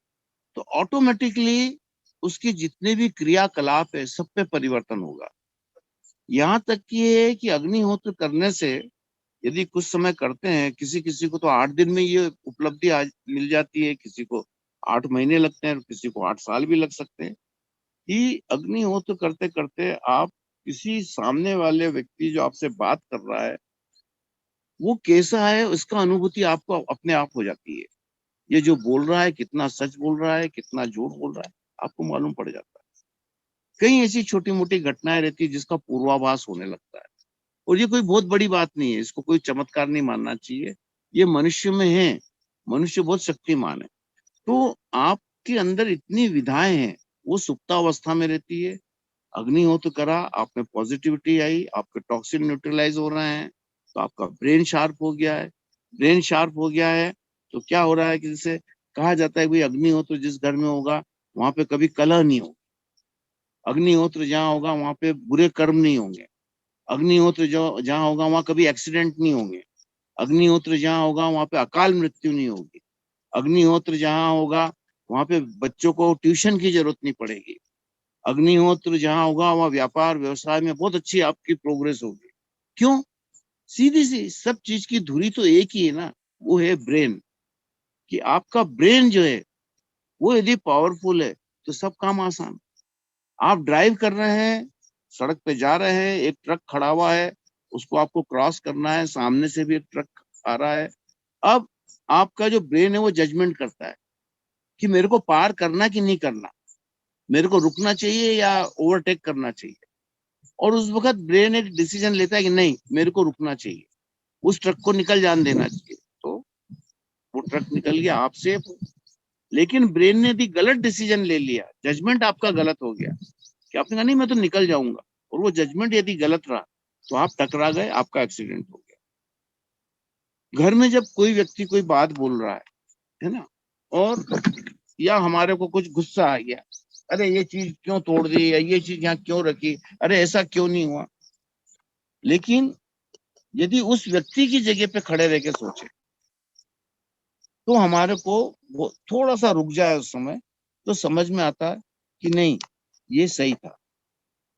S2: तो ऑटोमेटिकली उसकी जितने भी क्रियाकलाप है सब पे परिवर्तन होगा। यहाँ तक कि है कि अग्निहोत्र करने से यदि कुछ समय करते हैं, किसी किसी को तो 8 दिन में ये उपलब्धि मिल जाती है, किसी को 8 महीने लगते हैं, किसी को 8 साल भी लग सकते हैं। कि अग्निहोत्र करते करते आप किसी सामने वाले व्यक्ति जो आपसे बात कर रहा है वो कैसा है, उसका अनुभूति आपको अपने आप हो जाती है। ये जो बोल रहा है कितना सच बोल रहा है, कितना झूठ बोल रहा है, आपको मालूम पड़ जाता है। कई ऐसी छोटी मोटी घटनाएं रहती है जिसका पूर्वाभास होने लगता है। और ये कोई बहुत बड़ी बात नहीं है, इसको कोई चमत्कार नहीं मानना चाहिए। ये मनुष्य में है, मनुष्य बहुत शक्तिमान है। तो आपके अंदर इतनी विधाएं हैं, वो सुप्तावस्था में रहती है। अग्निहोत्र करा, आप में पॉजिटिविटी आई, आपके टॉक्सिन न्यूट्रलाइज हो रहे हैं, तो आपका ब्रेन शार्प हो गया है। ब्रेन शार्प हो गया है तो क्या हो रहा है कि जैसे कहा जाता है भाई अग्निहोत्र जिस घर में होगा वहां पे कभी कलह नहीं होगा। अग्निहोत्र जहाँ होगा वहां पे बुरे कर्म नहीं होंगे। अग्निहोत्र जो जहाँ होगा वहां कभी एक्सीडेंट नहीं होंगे। अग्निहोत्र जहाँ होगा वहां पे अकाल मृत्यु नहीं होगी। अग्निहोत्र जहाँ होगा वहां पे बच्चों को ट्यूशन की जरूरत नहीं पड़ेगी। अग्निहोत्र जहां होगा वहां व्यापार व्यवसाय में बहुत अच्छी आपकी प्रोग्रेस होगी। क्यों? सीधी सी सब चीज की धुरी तो एक ही है ना, वो है ब्रेन। कि आपका ब्रेन जो है वो यदि पावरफुल है तो सब काम आसान। आप ड्राइव कर रहे हैं, सड़क पे जा रहे हैं, एक ट्रक खड़ा हुआ है, उसको आपको क्रॉस करना है, सामने से भी एक ट्रक आ रहा है। अब आपका जो ब्रेन है वो जजमेंट करता है कि मेरे को पार करना कि नहीं करना, मेरे को रुकना चाहिए या ओवरटेक करना चाहिए। और उस वक्त ब्रेन एक डिसीजन लेता है कि नहीं, मेरे को रुकना चाहिए, उस ट्रक को निकल जान देना चाहिए। तो वो ट्रक निकल गया, आप सेफ हो। लेकिन ब्रेन ने यदि गलत डिसीजन ले लिया, जजमेंट आपका गलत हो गया कि आपने कहा नहीं मैं तो निकल जाऊंगा, और वो जजमेंट यदि गलत रहा तो आप टकरा गए, आपका एक्सीडेंट हो गया। घर में जब कोई व्यक्ति कोई बात बोल रहा है ना, और या हमारे को कुछ गुस्सा आ गया, अरे ये चीज क्यों तोड़ दी, या ये चीज यहाँ क्यों रखी, अरे ऐसा क्यों नहीं हुआ। लेकिन यदि उस व्यक्ति की जगह पे खड़े रह के सोचे तो हमारे को वो थोड़ा सा रुक जाए उस समय, तो समझ में आता है कि नहीं, ये सही था।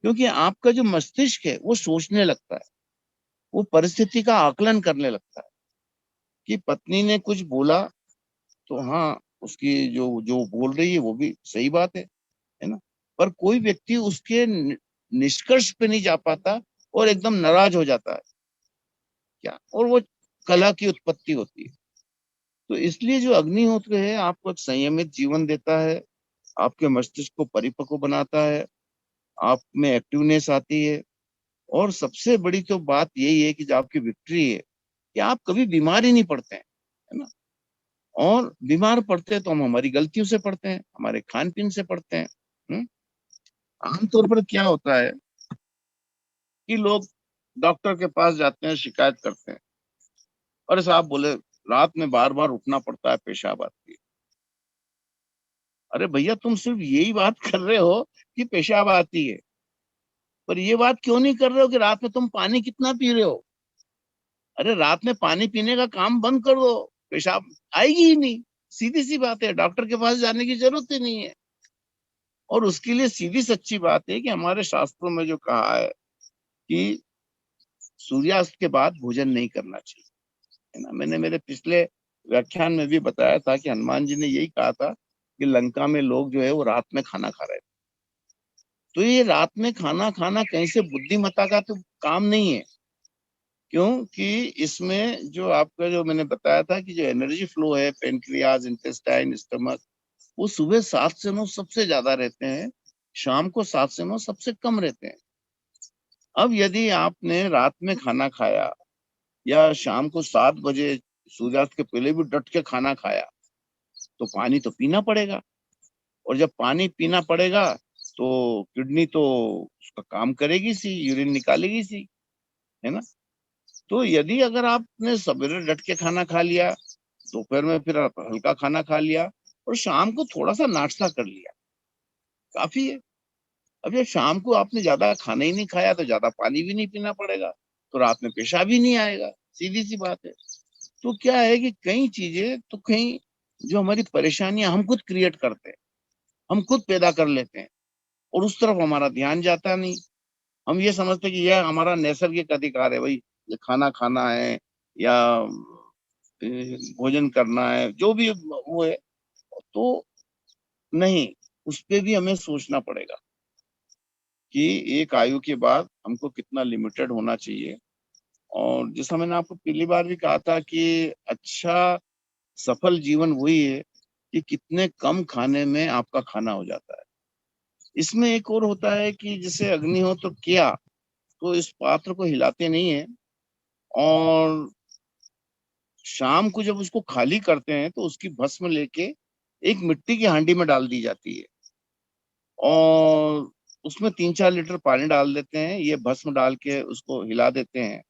S2: क्योंकि आपका जो मस्तिष्क है वो सोचने लगता है, वो परिस्थिति का आकलन करने लगता है कि पत्नी ने कुछ बोला तो हाँ, उसकी जो जो बोल रही है वो भी सही बात है ना। पर कोई व्यक्ति उसके निष्कर्ष पे नहीं जा पाता और एकदम नाराज हो जाता है क्या, और वो कलह की उत्पत्ति होती है। तो इसलिए जो अग्निहोत्र है आपको एक संयमित जीवन देता है, आपके मस्तिष्क को परिपक्व बनाता है, आप में एक्टिवनेस आती है। और सबसे बड़ी तो बात यही है कि जो आपकी विक्ट्री है कि आप कभी बीमार ही नहीं पड़ते हैं, है ना। और बीमार पड़ते हैं तो हम हमारी गलतियों से पड़ते हैं, हमारे खान पीन से पड़ते हैं। हम्म? आमतौर पर क्या होता है कि लोग डॉक्टर के पास जाते हैं, शिकायत करते हैं, अरे साहब बोले रात में बार बार उठना पड़ता है, पेशाब आती है। अरे भैया तुम सिर्फ यही बात कर रहे हो कि पेशाब आती है, पर ये बात क्यों नहीं कर रहे हो कि रात में तुम पानी कितना पी रहे हो। अरे रात में पानी पीने का काम बंद कर दो, पेशाब आएगी ही नहीं। सीधी सी बात है, डॉक्टर के पास जाने की जरूरत ही नहीं है। और उसके लिए सीधी सच्ची बात है कि हमारे शास्त्रों में जो कहा है कि सूर्यास्त के बाद भोजन नहीं करना चाहिए, है ना। मैंने मेरे पिछले व्याख्यान में भी बताया था कि हनुमान जी ने यही कहा था कि लंका में लोग जो है वो रात में खाना खा रहे थे। तो ये रात में खाना खाना कहीं से बुद्धिमत्ता का तो काम नहीं है। क्योंकि इसमें जो आपका जो मैंने बताया था कि जो एनर्जी फ्लो है, पेनक्रियाज, इंटेस्टाइन, स्टमक, वो सुबह 7 से 9 सबसे ज्यादा रहते हैं, शाम को 7 से 9 सबसे कम रहते हैं। अब यदि आपने रात में खाना खाया या शाम को 7 बजे सूर्यास्त के पहले भी डट के खाना खाया, तो पानी तो पीना पड़ेगा। और जब पानी पीना पड़ेगा तो किडनी तो उसका काम करेगी सी, यूरिन निकालेगी सी, है ना। तो यदि अगर आपने सवेरे डट के खाना खा लिया, दोपहर में फिर आप हल्का खाना खा लिया, और शाम को थोड़ा सा नाश्ता कर लिया, काफी है। अब जब शाम को आपने ज्यादा खाना ही नहीं खाया तो ज्यादा पानी भी नहीं पीना पड़ेगा, तो रात में पेशाब भी नहीं आएगा, सीधी सी बात है। तो क्या है कि कई चीजें तो कहीं जो हमारी परेशानियां हम खुद क्रिएट करते हैं, हम खुद पैदा कर लेते हैं, और उस तरफ हमारा ध्यान जाता नहीं। हम ये समझते हैं कि यह हमारा नैसर्गिक अधिकार है, भाई ये खाना खाना है या भोजन करना है, जो भी वो है। तो नहीं, उस पे भी हमें सोचना पड़ेगा कि एक आयु के बाद हमको कितना लिमिटेड होना चाहिए। और जैसा मैंने आपको पहली बार भी कहा था कि अच्छा सफल जीवन वही है कि कितने कम खाने में आपका खाना हो जाता है। इसमें एक और होता है कि जैसे अग्निहोत्र किया तो इस पात्र को हिलाते नहीं है, और शाम को जब उसको खाली करते हैं तो उसकी भस्म लेके एक मिट्टी की हांडी में डाल दी जाती है, और उसमें 3-4 लीटर पानी डाल देते हैं, ये भस्म डाल के उसको हिला देते हैं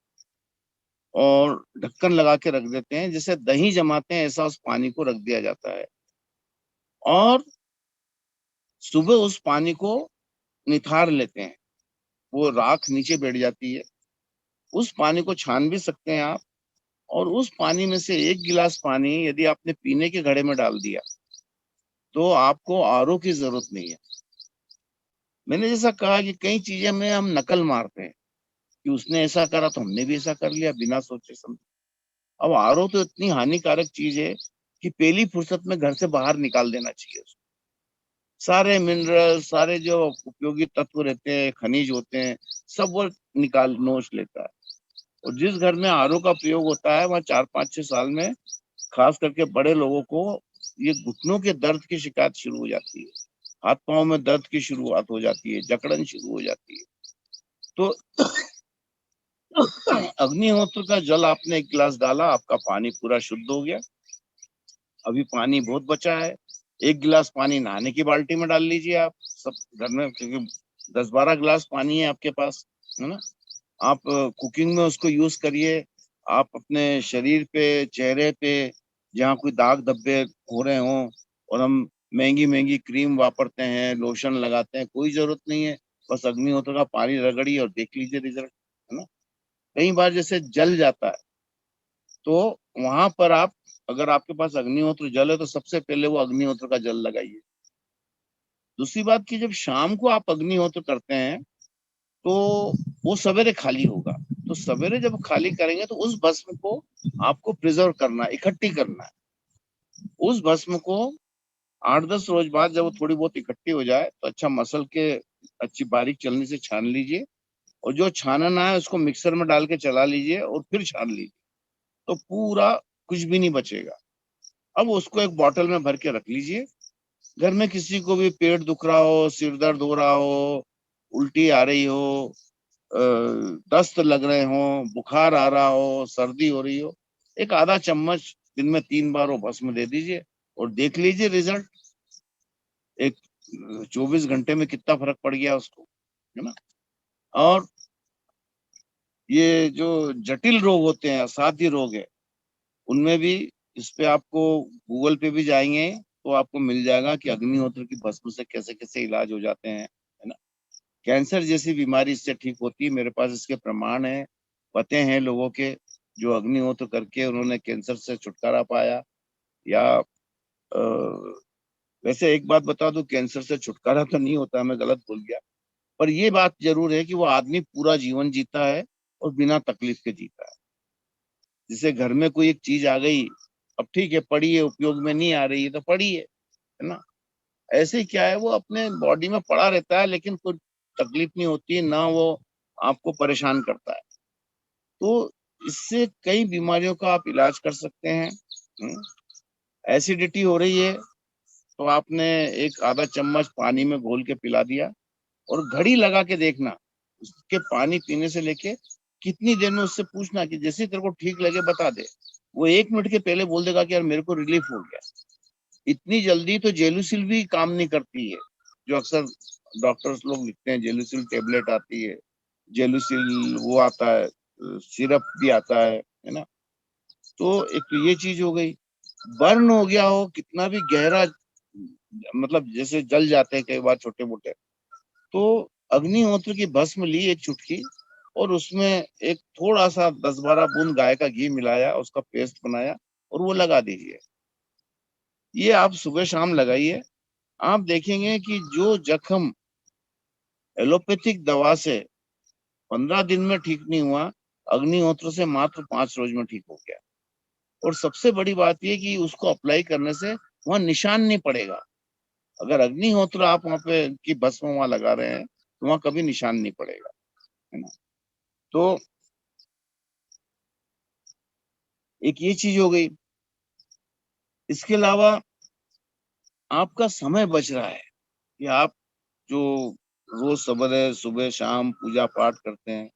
S2: और ढक्कन लगा के रख देते हैं, जैसे दही जमाते हैं ऐसा उस पानी को रख दिया जाता है। और सुबह उस पानी को निथार लेते हैं, वो राख नीचे बैठ जाती है। उस पानी को छान भी सकते हैं आप, और उस पानी में से 1 गिलास पानी यदि आपने पीने के घड़े में डाल दिया तो आपको आरओ की जरूरत नहीं है। मैंने जैसा कहा कि कई चीजें में हम नकल मारते हैं कि उसने ऐसा करा तो हमने भी ऐसा कर लिया बिना सोचे समझे। अब आरओ तो इतनी हानिकारक चीज है कि पहली फुर्सत में घर से बाहर निकाल देना चाहिए उसको। सारे मिनरल, सारे जो उपयोगी तत्व रहते हैं, खनिज होते हैं, सब वो निकाल नोच लेता है। और जिस घर में आरओ का प्रयोग होता है वहाँ 4 5 6 साल में खास करके बड़े लोगों को ये घुटनों के दर्द की शिकायत शुरू हो जाती है, हाथ पांव में दर्द की शुरुआत हो जाती है, जकड़न शुरू हो जाती है। तो अग्निहोत्र का जल आपने 1 गिलास डाला, आपका पानी पूरा शुद्ध हो गया। अभी पानी बहुत बचा है, 1 गिलास पानी नहाने की बाल्टी में डाल लीजिए आप सब घर में, क्योंकि 10 12 गिलास पानी है आपके पास, है ना। आप कुकिंग में उसको यूज करिए। आप अपने शरीर पे, चेहरे पे जहाँ कोई दाग धब्बे हो रहे हो, और हम महंगी महंगी क्रीम वापरते हैं, लोशन लगाते हैं, कोई जरूरत नहीं है। बस अग्निहोत्र का पानी रगड़िए और देख लीजिए रिजल्ट, है ना। कई बार जैसे जल जाता है, तो वहां पर आप, अगर आपके पास अग्निहोत्र जल है तो सबसे पहले वो अग्निहोत्र का जल लगाइए। दूसरी बात की, जब शाम को आप अग्निहोत्र करते हैं तो वो सवेरे खाली होगा। तो सवेरे जब खाली करेंगे तो उस भस्म को आपको प्रिजर्व करना है, इकट्ठी करना है। उस भस्म को 8 10 रोज बाद जब वो थोड़ी बहुत इकट्ठी हो जाए तो अच्छा मसल के अच्छी बारीक चलनी से छान लीजिए, और जो छानना है उसको मिक्सर में डाल के चला लीजिए और फिर छान लीजिए, तो पूरा कुछ भी नहीं बचेगा। अब उसको एक बॉटल में भर के रख लीजिए। घर में किसी को भी पेट दुख रहा हो, सिर दर्द हो रहा हो, उल्टी आ रही हो, दस्त लग रहे हो, बुखार आ रहा हो, सर्दी हो रही हो, एक आधा चम्मच दिन में 3 बार वो भस्म दे दीजिए और देख लीजिए रिजल्ट। एक 24 घंटे में कितना फर्क पड़ गया उसको, है ना। और ये जो जटिल रोग होते हैं, असाध्य रोग है, उनमें भी इस पे आपको गूगल पे भी जाएंगे तो आपको मिल जाएगा कि अग्निहोत्र की भस्म से कैसे कैसे इलाज हो जाते हैं, है ना। कैंसर जैसी बीमारी इससे ठीक होती है, मेरे पास इसके प्रमाण है, पते हैं लोगों के जो अग्निहोत्र करके उन्होंने कैंसर से छुटकारा पाया। या वैसे एक बात बता दूं, कैंसर से छुटकारा तो नहीं होता, मैं गलत बोल गया, पर ये बात जरूर है कि वो आदमी पूरा जीवन जीता है और बिना तकलीफ के जीता है। जैसे घर में कोई एक चीज आ गई, अब ठीक है पड़ी है, उपयोग में नहीं आ रही है तो पड़ी है ना। ऐसे ही क्या है, वो अपने बॉडी में पड़ा रहता है लेकिन कोई तकलीफ नहीं होती है ना, वो आपको परेशान करता है। तो इससे कई बीमारियों का आप इलाज कर सकते हैं। एसिडिटी हो रही है तो आपने एक आधा चम्मच पानी में घोल के पिला दिया, और घड़ी लगा के देखना उसके पानी पीने से लेके कितनी देर में, उससे पूछना कि जैसे तेरे को ठीक लगे बता दे। वो 1 मिनट के पहले बोल देगा कि यार मेरे को रिलीफ हो गया। इतनी जल्दी तो जेलुसिल भी काम नहीं करती है, जो अक्सर डॉक्टर्स लोग लिखते हैं, जेलुसिल टेबलेट आती है, जेलुसिल वो आता है, सिरप भी आता है ना। तो एक तो ये चीज हो गई। बर्न हो गया हो कितना भी गहरा, मतलब जैसे जल जाते हैं कई बार छोटे मोटे, तो अग्निहोत्र की भस्म ली एक चुटकी, और उसमें एक थोड़ा सा 10 12 बूंद गाय का घी मिलाया, उसका पेस्ट बनाया और वो लगा दीजिए। ये आप सुबह शाम लगाइए। आप देखेंगे कि जो जख्म एलोपैथिक दवा से 15 दिन में ठीक नहीं हुआ, अग्निहोत्र से मात्र 5 रोज में ठीक हो गया। और सबसे बड़ी बात यह कि उसको अप्लाई करने से वहां निशान नहीं पड़ेगा। अगर अग्निहोत्र आप वहां पे की भस्म वहां लगा रहे हैं तो वहां कभी निशान नहीं पड़ेगा, है ना। तो एक ये चीज हो गई। इसके अलावा आपका समय बच रहा है कि आप जो रोज सवेरे सुबह शाम पूजा पाठ करते हैं।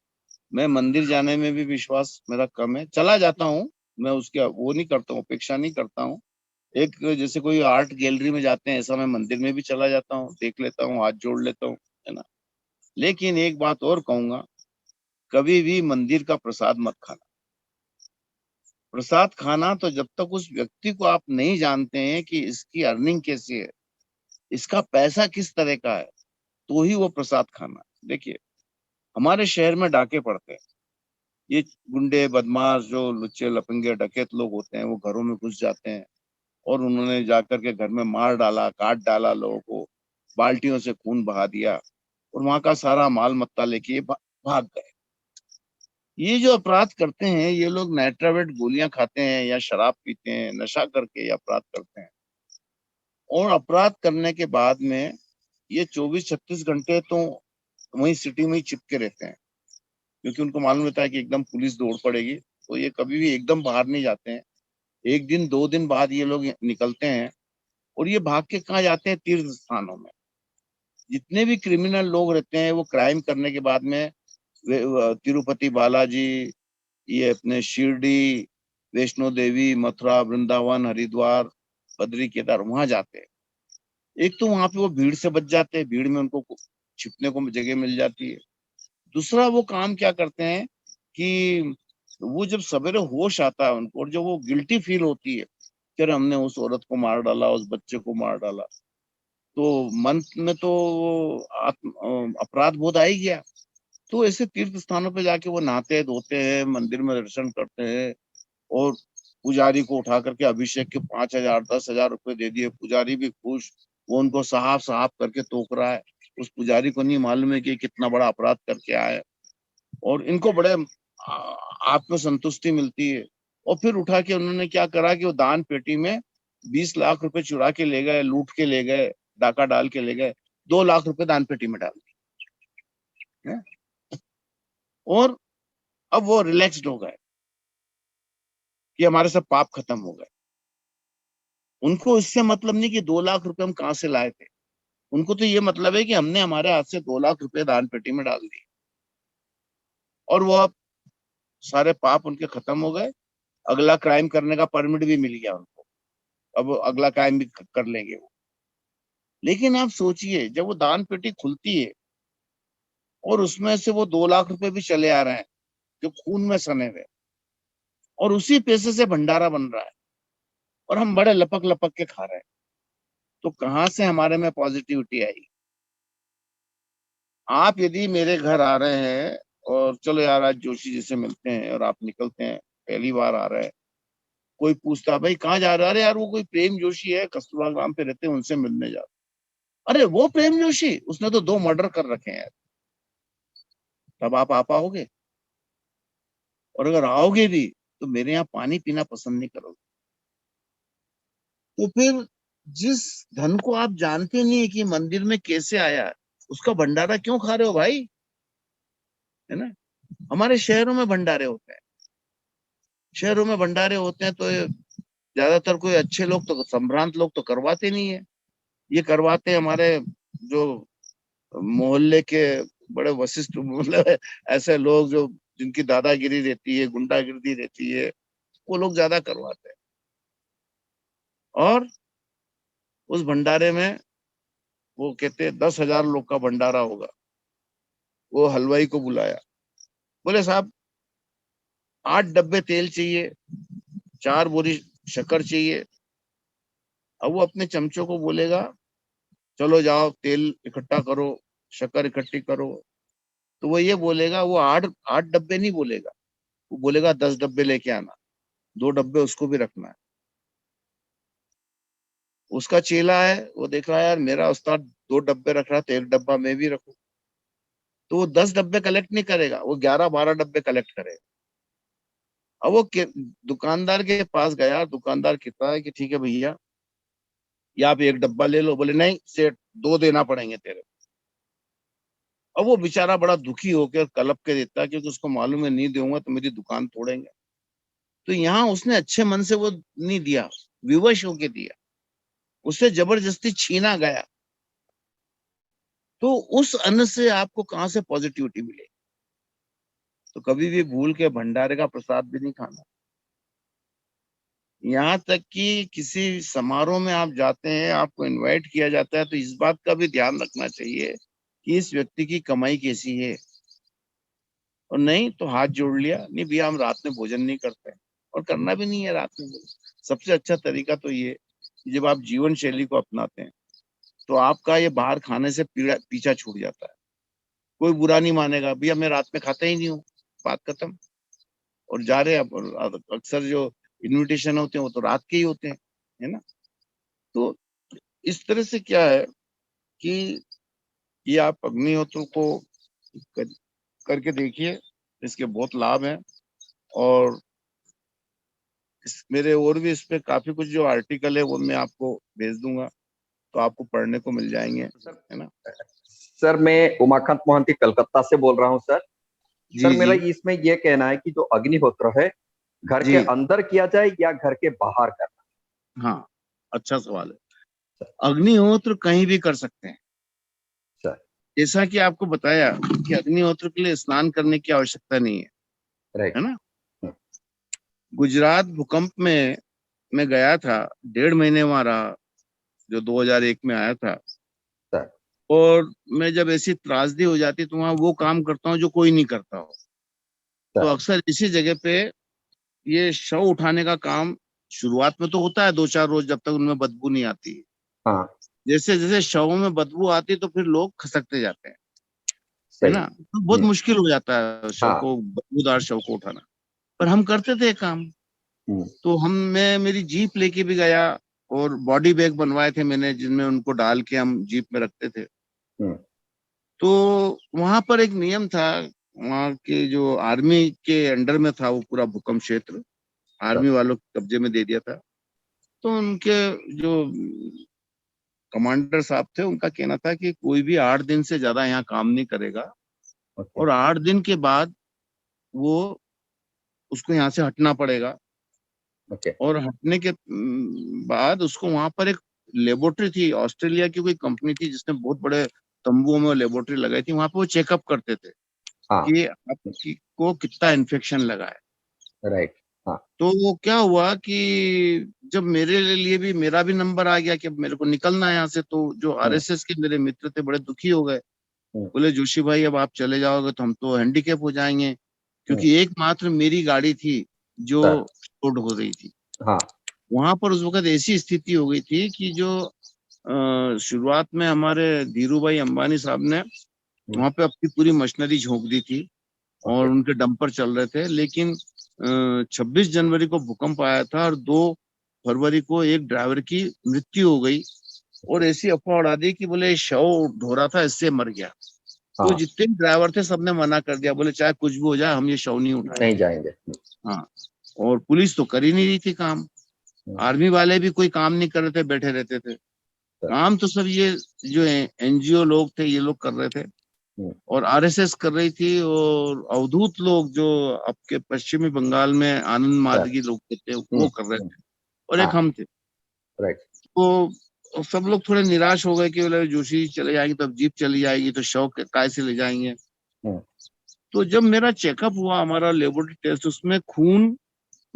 S2: मैं मंदिर जाने में भी विश्वास मेरा कम है, चला जाता हूँ, मैं उसके वो नहीं करता हूँ, अपेक्षा नहीं करता हूँ। एक जैसे कोई आर्ट गैलरी में जाते हैं, ऐसा मैं मंदिर में भी चला जाता हूँ, देख लेता हूँ, हाथ जोड़ लेता हूँ, है ना। लेकिन एक बात और कहूंगा, कभी भी मंदिर का प्रसाद मत खाना। प्रसाद खाना तो जब तक उस व्यक्ति को आप नहीं जानते हैं कि इसकी अर्निंग कैसी है, इसका पैसा किस तरह का है, तो ही वो प्रसाद खाना। देखिए, हमारे शहर में डाके पड़ते हैं। ये गुंडे बदमाश जो लुच्चे लफंगे डकैत लोग होते हैं, वो घरों में घुस जाते हैं और उन्होंने जाकर के घर में मार डाला, काट डाला, लोगों को बाल्टियों से खून बहा दिया, और वहां का सारा माल मत्ता लेके ये भाग गए। ये जो अपराध करते हैं ये लोग, नाइट्रावेट गोलियां खाते हैं या शराब पीते हैं, नशा करके ये अपराध करते हैं। और अपराध करने के बाद में ये 24-36 घंटे तो वहीं सिटी में ही चिपके रहते हैं, क्योंकि उनको मालूम रहता है कि एकदम पुलिस दौड़ पड़ेगी, तो ये कभी भी एकदम बाहर नहीं जाते हैं। एक दिन 2 दिन बाद ये लोग निकलते हैं और ये भाग के कहाँ जाते हैं? तीर्थ स्थानों में। जितने भी क्रिमिनल लोग रहते हैं वो क्राइम करने के बाद में तिरुपति बालाजी, ये अपने शिरडी, वैष्णो देवी, मथुरा, वृंदावन, हरिद्वार, बद्री केदार वहां जाते हैं। एक तो वहां पे वो भीड़ से बच जाते हैं, भीड़ में उनको छिपने को जगह मिल जाती है। दूसरा वो काम क्या करते हैं कि वो जब सवेरे होश आता है उनको और जो वो गिल्टी फील होती है कि अरे हमने उस औरत को मार डाला, उस बच्चे को मार डाला, तो मन में तो अपराध बोध आ ही गया। तो ऐसे तीर्थ स्थानों पे जाके वो नहाते हैं, धोते हैं, मंदिर में दर्शन करते हैं और पुजारी को उठा करके अभिषेक के 5,000 10,000 रुपए दे दिए। पुजारी भी खुश, वो उनको साहब साहब करके तोक रहा है। उस पुजारी को नहीं मालूम है कि कितना बड़ा अपराध करके आया है, और इनको बड़े आत्मसंतुष्टि मिलती है। और फिर उठा के उन्होंने क्या करा कि वो दान पेटी में 20 लाख रुपए चुरा के ले गए, लूट के ले गए, डाका डाल के ले गए, 2 लाख रुपए दान पेटी में डाल दिए। और अब वो रिलैक्स्ड हो गए कि हमारे सब पाप खत्म हो गए। उनको इससे मतलब नहीं कि 2 लाख रुपए हम कहाँ से लाए थे, उनको तो ये मतलब है कि हमने हमारे हाथ से 2 लाख रुपए दान पेटी में डाल दिए और वो अब सारे पाप उनके खत्म हो गए। अगला क्राइम करने का परमिट भी मिल गया उनको, अब अगला क्राइम भी कर लेंगे वो। लेकिन आप सोचिए, जब वो दान पेटी खुलती है और उसमें से वो 2 लाख रुपए भी चले आ रहे हैं जो खून में सने हुए, और उसी पैसे से भंडारा बन रहा है और हम बड़े लपक लपक के खा रहे हैं, तो कहाँ से हमारे में पॉजिटिविटी आई? आप यदि मेरे घर आ रहे हैं और चलो यार आज जोशी जी से मिलते हैं, और आप निकलते हैं, पहली बार आ रहे हैं, कोई पूछता भाई कहाँ जा रहा है? अरे यार वो कोई प्रेम जोशी है, कस्तूरबा ग्राम पे रहते हैं, उनसे मिलने जा। अरे वो प्रेम जोशी, उसने तो 2 मर्डर कर रखे हैं यार। तब आप आ पाओगे? और अगर आओगे भी तो मेरे यहाँ पानी पीना पसंद नहीं करोगे। तो फिर जिस धन को आप जानते नहीं है कि मंदिर में कैसे आया है, उसका भंडारा क्यों खा रहे हो भाई? है ना? हमारे शहरों में भंडारे होते हैं, शहरों में भंडारे होते हैं, तो ज्यादातर कोई अच्छे लोग तो, संभ्रांत लोग तो करवाते नहीं है। ये करवाते हैं हमारे जो मोहल्ले के बड़े वशिष्ठ, मतलब ऐसे लोग जो, जिनकी दादागिरी रहती है, गुंडागिरी रहती है, वो लोग ज्यादा करवाते हैं। और उस भंडारे में वो कहते हैं 10,000 लोग का भंडारा होगा। वो हलवाई को बुलाया, बोले साहब 8 डब्बे तेल चाहिए, 4 बोरी शक्कर चाहिए। अब वो अपने चमचों को बोलेगा चलो जाओ तेल इकट्ठा करो, शक्कर इकट्ठी करो। तो वो ये बोलेगा, वो आठ आठ डब्बे नहीं बोलेगा, वो बोलेगा 10 डब्बे लेके आना, 2 डब्बे उसको भी रखना है। उसका चेला है, वो देख रहा है यार मेरा उस्ताद 2 डब्बे रख रहा है, तो एक डब्बा मैं भी रखू। तो वो 10 डब्बे कलेक्ट नहीं करेगा, वो 11 12 डब्बे कलेक्ट करेगा। अब वो दुकानदार के पास गया, दुकानदार कहता है कि ठीक है भैया, ये आप 1 डब्बा ले लो। बोले नहीं सेठ, 2 देना पड़ेंगे तेरे। अब वो बेचारा बड़ा दुखी होकर कलप के देता है, क्योंकि उसको मालूम है नहीं दूंगा तो मेरी दुकान तोड़ेंगे। तो यहाँ उसने अच्छे मन से वो नहीं दिया, विवश होके दिया, उससे जबरदस्ती छीना गया। तो उस अन्न से आपको कहाँ से पॉजिटिविटी मिलेगी? तो कभी भी भूल के भंडारे का प्रसाद भी नहीं खाना। यहाँ तक कि किसी समारोह में आप जाते हैं, आपको इनवाइट किया जाता है, तो इस बात का भी ध्यान रखना चाहिए कि इस व्यक्ति की कमाई कैसी है। और नहीं तो हाथ जोड़ लिया, नहीं भैया हम रात में भोजन नहीं करते हैं, और करना भी नहीं है रात में भोजन। सबसे अच्छा तरीका तो ये कि जब आप जीवन शैली को अपनाते हैं तो आपका ये बाहर खाने से पीछा छूट जाता है। कोई बुरा नहीं मानेगा, भैया मैं रात में खाता ही नहीं हूँ, बात खत्म। और जा रहे हैं अक्सर जो इनविटेशन होते हैं वो तो रात के ही होते हैं, है ना? तो इस तरह से क्या है कि ये आप अग्निहोत्र को कर, करके देखिए, इसके बहुत लाभ हैं। और मेरे और भी इस पे काफी कुछ जो आर्टिकल है वो मैं आपको भेज दूंगा। तो आपको पढ़ने को मिल जाएंगे, है ना।
S3: सर मैं उमाकांत मोहंती कलकत्ता से बोल रहा हूँ सर।
S2: जी
S3: सर मेरा
S2: जी
S3: इसमें ये कहना है कि जो अग्निहोत्र है घर के
S2: जी।
S3: अंदर किया जाए या घर के बाहर करना।
S2: हाँ, अच्छा सवाल है। अग्निहोत्र कहीं भी कर सकते हैं।
S3: सर
S2: जैसा कि आपको बताया कि अग्निहोत्र के लिए स्नान करने की आवश्यकता नहीं है,
S3: राइट।
S2: है ना। गुजरात भूकंप में मैं गया था, 1.5 महीने वहां रहा, जो 2001 में आया था।
S3: सर
S2: और मैं जब ऐसी त्रासदी हो जाती तो वहां वो काम करता हूँ जो कोई नहीं करता हो। तो
S3: सर
S2: अक्सर इसी जगह पे ये शव उठाने का काम शुरुआत में तो होता है 2-4 रोज, जब तक उनमें बदबू नहीं आती।
S3: हाँ
S2: जैसे जैसे शवों में बदबू आती तो फिर लोग खसकते जाते हैं, है
S3: सही।
S2: ना। तो बहुत मुश्किल हो जाता है शव
S3: हाँ।
S2: को, बदबूदार शव को उठाना। पर हम करते थे ये काम।
S3: हम्म,
S2: तो मैं मेरी जीप लेके भी गया, और बॉडी बैग बनवाए थे मैंने, जिनमें उनको डाल के हम जीप में रखते थे।
S3: हम्म,
S2: तो वहां पर एक नियम था, वहां के जो आर्मी के अंडर में था वो पूरा भूकंप क्षेत्र,
S3: सर
S2: आर्मी वालों के कब्जे में दे दिया था। तो उनके जो कमांडर साहब थे, उनका कहना था कि कोई भी 8 दिन से ज्यादा यहाँ काम नहीं करेगा,
S3: ओके
S2: और 8 दिन के बाद वो उसको यहाँ से हटना पड़ेगा।
S3: ओके
S2: और हटने के बाद उसको वहां पर एक लेबोरेटरी थी, ऑस्ट्रेलिया की कोई कंपनी थी जिसने बहुत बड़े तंबुओं में लेबोरेटरी लगाई थी, वहां पे वो चेकअप करते थे
S3: हाँ
S2: कि आपकी को कितना इन्फेक्शन लगा है।
S3: राइट। हाँ
S2: तो वो क्या हुआ कि जब मेरे लिए भी, मेरा भी नंबर आ गया कि अब मेरे को निकलना है यहाँ से, तो जो आरएसएस के मेरे मित्र थे बड़े दुखी हो गए।
S3: हम्म,
S2: बोले जोशी भाई अब आप चले जाओगे तो हम तो हैंडीकैप हो जाएंगे,
S3: हम्म,
S2: क्योंकि एकमात्र मेरी गाड़ी थी जो
S3: सर
S2: टोट हो रही थी।
S3: हाँ
S2: वहां पर उस वक्त ऐसी स्थिति हो गई थी कि जो शुरुआत में हमारे धीरू भाई अंबानी साहब ने वहां पे अपनी पूरी मशीनरी झोंक दी थी, और
S3: ओके
S2: उनके डंपर चल रहे थे। लेकिन 26 जनवरी को भूकंप आया था, और 2 फरवरी को एक ड्राइवर की मृत्यु हो गई। और ऐसी अफवाह उड़ा दी कि बोले शव ढो रहा था, इससे मर गया। तो
S3: हाँ
S2: जितने भी ड्राइवर थे सबने मना कर दिया, बोले चाहे कुछ भी हो जाए हम ये शव नहीं उठाएंगे।
S3: नहीं जाएंगे।
S2: हाँ। और पुलिस तो कर ही नहीं रही थी काम, आर्मी वाले भी कोई काम नहीं कर रहे थे, बैठे रहते थे।
S3: सर
S2: काम तो सब ये जो एनजीओ लोग थे ये लोग कर रहे थे, और आरएसएस कर रही थी, और अवधूत लोग जो आपके पश्चिमी बंगाल में आनंद
S3: सर
S2: मार्गी लोग थे वो कर रहे थे, और एक
S3: हाँ
S2: हम थे।
S3: राइट।
S2: तो सब लोग थोड़े निराश हो गए कि बोले जोशी चले जाएंगे तो अब जीप चली जाएगी, तो शव काय से ले जाएंगे। तो जब मेरा चेकअप हुआ, हमारा लेबोरेटरी टेस्ट, उसमें खून,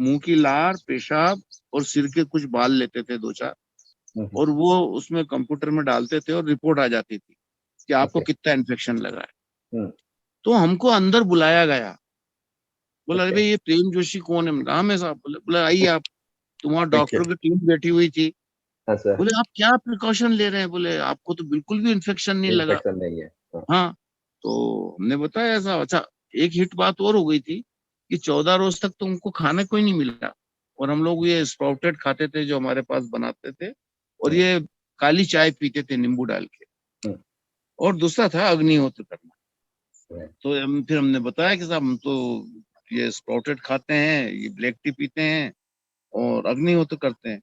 S2: मुंह की लार, पेशाब और सिर के कुछ बाल लेते थे 2-4, और वो उसमें कंप्यूटर में डालते थे और रिपोर्ट आ जाती थी कि आपको
S3: ओके
S2: कितना इन्फेक्शन लगा है। तो हमको अंदर बुलाया गया। बोला अरे
S3: ओके
S2: भाई ये प्रेम जोशी कौन है? नाम है साहब। बोले बोले आइए आप। तो वहाँ
S3: ठीक है।
S2: डॉक्टर की टीम बैठी हुई थी।
S3: हाँ सर
S2: बोले आप क्या प्रिकॉशन ले रहे हैं? बोले आपको तो बिल्कुल भी इन्फेक्शन नहीं लगा।
S3: इन्फेक्शन नहीं है। हाँ
S2: हाँ। तो हमने बताया ऐसा। अच्छा, एक हिट बात और हो गई थी कि 14 रोज तक तो उनको खाने को ही नहीं मिला, और हम लोग ये स्प्राउटेड खाते थे जो हमारे पास बनाते थे, और ये काली चाय पीते थे नींबू डाल के। और दूसरा था अग्निहोत्र करना। तो फिर हमने बताया कि साहब हम तो ये स्प्राउटेड खाते हैं, ये ब्लैक टी पीते हैं, और अग्निहोत्र करते हैं।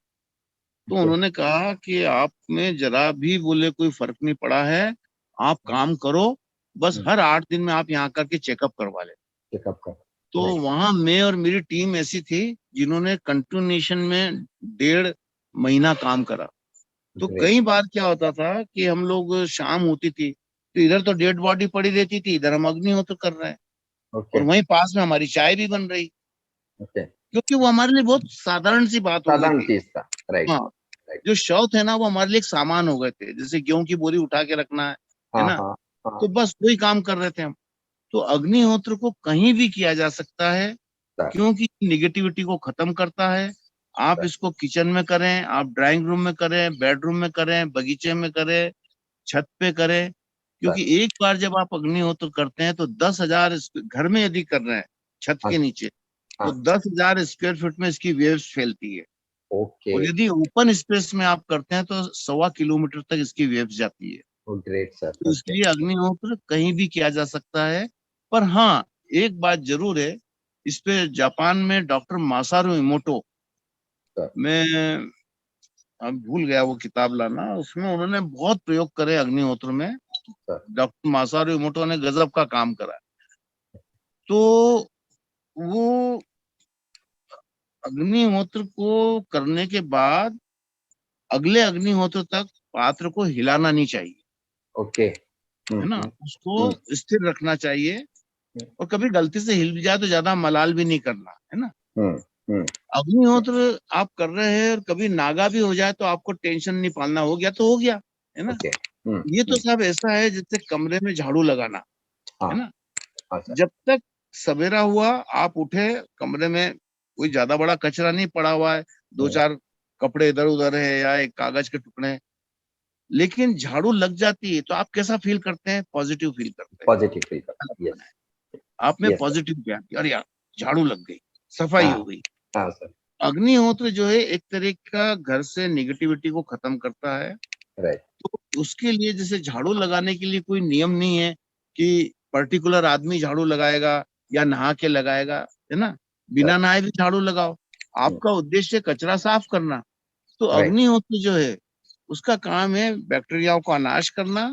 S2: तो उन्होंने कहा कि आप में जरा भी बोले कोई फर्क नहीं पड़ा है, आप काम करो, बस हर 8 दिन में आप यहाँ करके चेकअप करवा ले।
S3: चेकअप का
S2: तो वहां मैं और मेरी टीम ऐसी थी जिन्होंने कंटिन्यूएशन में 1.5 महीना काम करा। तो कई बार क्या होता था कि हम लोग, शाम होती थी तो इधर तो डेड बॉडी पड़ी रहती थी, इधर हम अग्निहोत्र कर रहे हैं, और
S3: ओके
S2: वहीं पास में हमारी चाय भी बन रही,
S3: ओके
S2: क्योंकि वो हमारे लिए बहुत साधारण सी बात हो गई
S3: साधारण
S2: थी।
S3: चीज था। राइट
S2: हाँ।
S3: राइट।
S2: जो शव थे ना वो हमारे लिए एक सामान हो गए थे, जैसे गेहूं की बोरी उठा के रखना है
S3: हाँ
S2: ना।
S3: हाँ हाँ
S2: तो बस वही काम कर रहे थे हम। तो अग्निहोत्र को कहीं भी किया जा सकता है,
S3: सर
S2: क्योंकि निगेटिविटी को खत्म करता है। आप
S3: सर
S2: इसको किचन में करें, आप ड्राइंग रूम में करें, बेडरूम में करें, बगीचे में करें, छत पे करें।
S3: सर
S2: क्योंकि एक बार जब आप अग्निहोत्र करते हैं तो 10,000 घर में यदि कर रहे हैं छत
S3: हाँ
S2: के नीचे, तो
S3: हाँ
S2: 10,000 स्क्वायर फीट में इसकी वेव्स फैलती है।
S3: ओके
S2: और यदि ओपन स्पेस में आप करते हैं तो 1.25 किलोमीटर तक इसकी वेव्स जाती है।
S3: Great sir.
S2: तो
S3: ओके
S2: इसलिए अग्निहोत्र कहीं भी किया जा सकता है। पर हाँ, एक बात जरूर है, इस पे जापान में डॉक्टर मासारू इमोटो,
S3: सर
S2: मैं अब भूल गया वो किताब लाना, उसमें उन्होंने बहुत प्रयोग करे अग्निहोत्र में। डॉक्टर मासारू इमोटो ने गजब का काम करा। तो वो अग्निहोत्र को करने के बाद अगले अग्निहोत्र तक पात्र को हिलाना नहीं चाहिए,
S3: ओके।
S2: है ना, उसको स्थिर रखना चाहिए। और कभी गलती से हिल भी जाए तो ज्यादा मलाल भी नहीं करना, है ना। अग्निहोत्र आप कर रहे हैं और कभी नागा भी हो जाए तो आपको टेंशन नहीं पालना, हो गया तो हो गया, है ना।
S3: ओके।
S2: ये तो सब ऐसा है जैसे कमरे में झाड़ू लगाना,
S3: हाँ,
S2: है ना।
S3: हाँ सर।
S2: जब तक सवेरा हुआ, आप उठे, कमरे में कोई ज्यादा बड़ा कचरा नहीं पड़ा हुआ है, दो चार कपड़े इधर उधर है या एक कागज के टुकड़े हैं, लेकिन झाड़ू लग जाती है तो आप कैसा फील करते हैं? पॉजिटिव फील करते हैं।
S3: पॉजिटिव फील करता है, यस।
S2: आप में
S3: Yes,
S2: पॉजिटिव ज्ञान, अरे यार झाड़ू लग गई, सफाई हो गई।
S3: हाँ सर।
S2: अग्निहोत्र जो है एक तरह का घर से निगेटिविटी को खत्म करता है।
S3: राइट।
S2: तो उसके लिए जैसे झाड़ू लगाने के लिए कोई नियम नहीं है कि पर्टिकुलर आदमी झाड़ू लगाएगा या नहा के लगाएगा, है ना। बिना नहाए भी झाड़ू लगाओ, आपका उद्देश्य कचरा साफ करना। तो अग्निहोत्र जो है उसका काम है बैक्टीरियाओं का नाश करना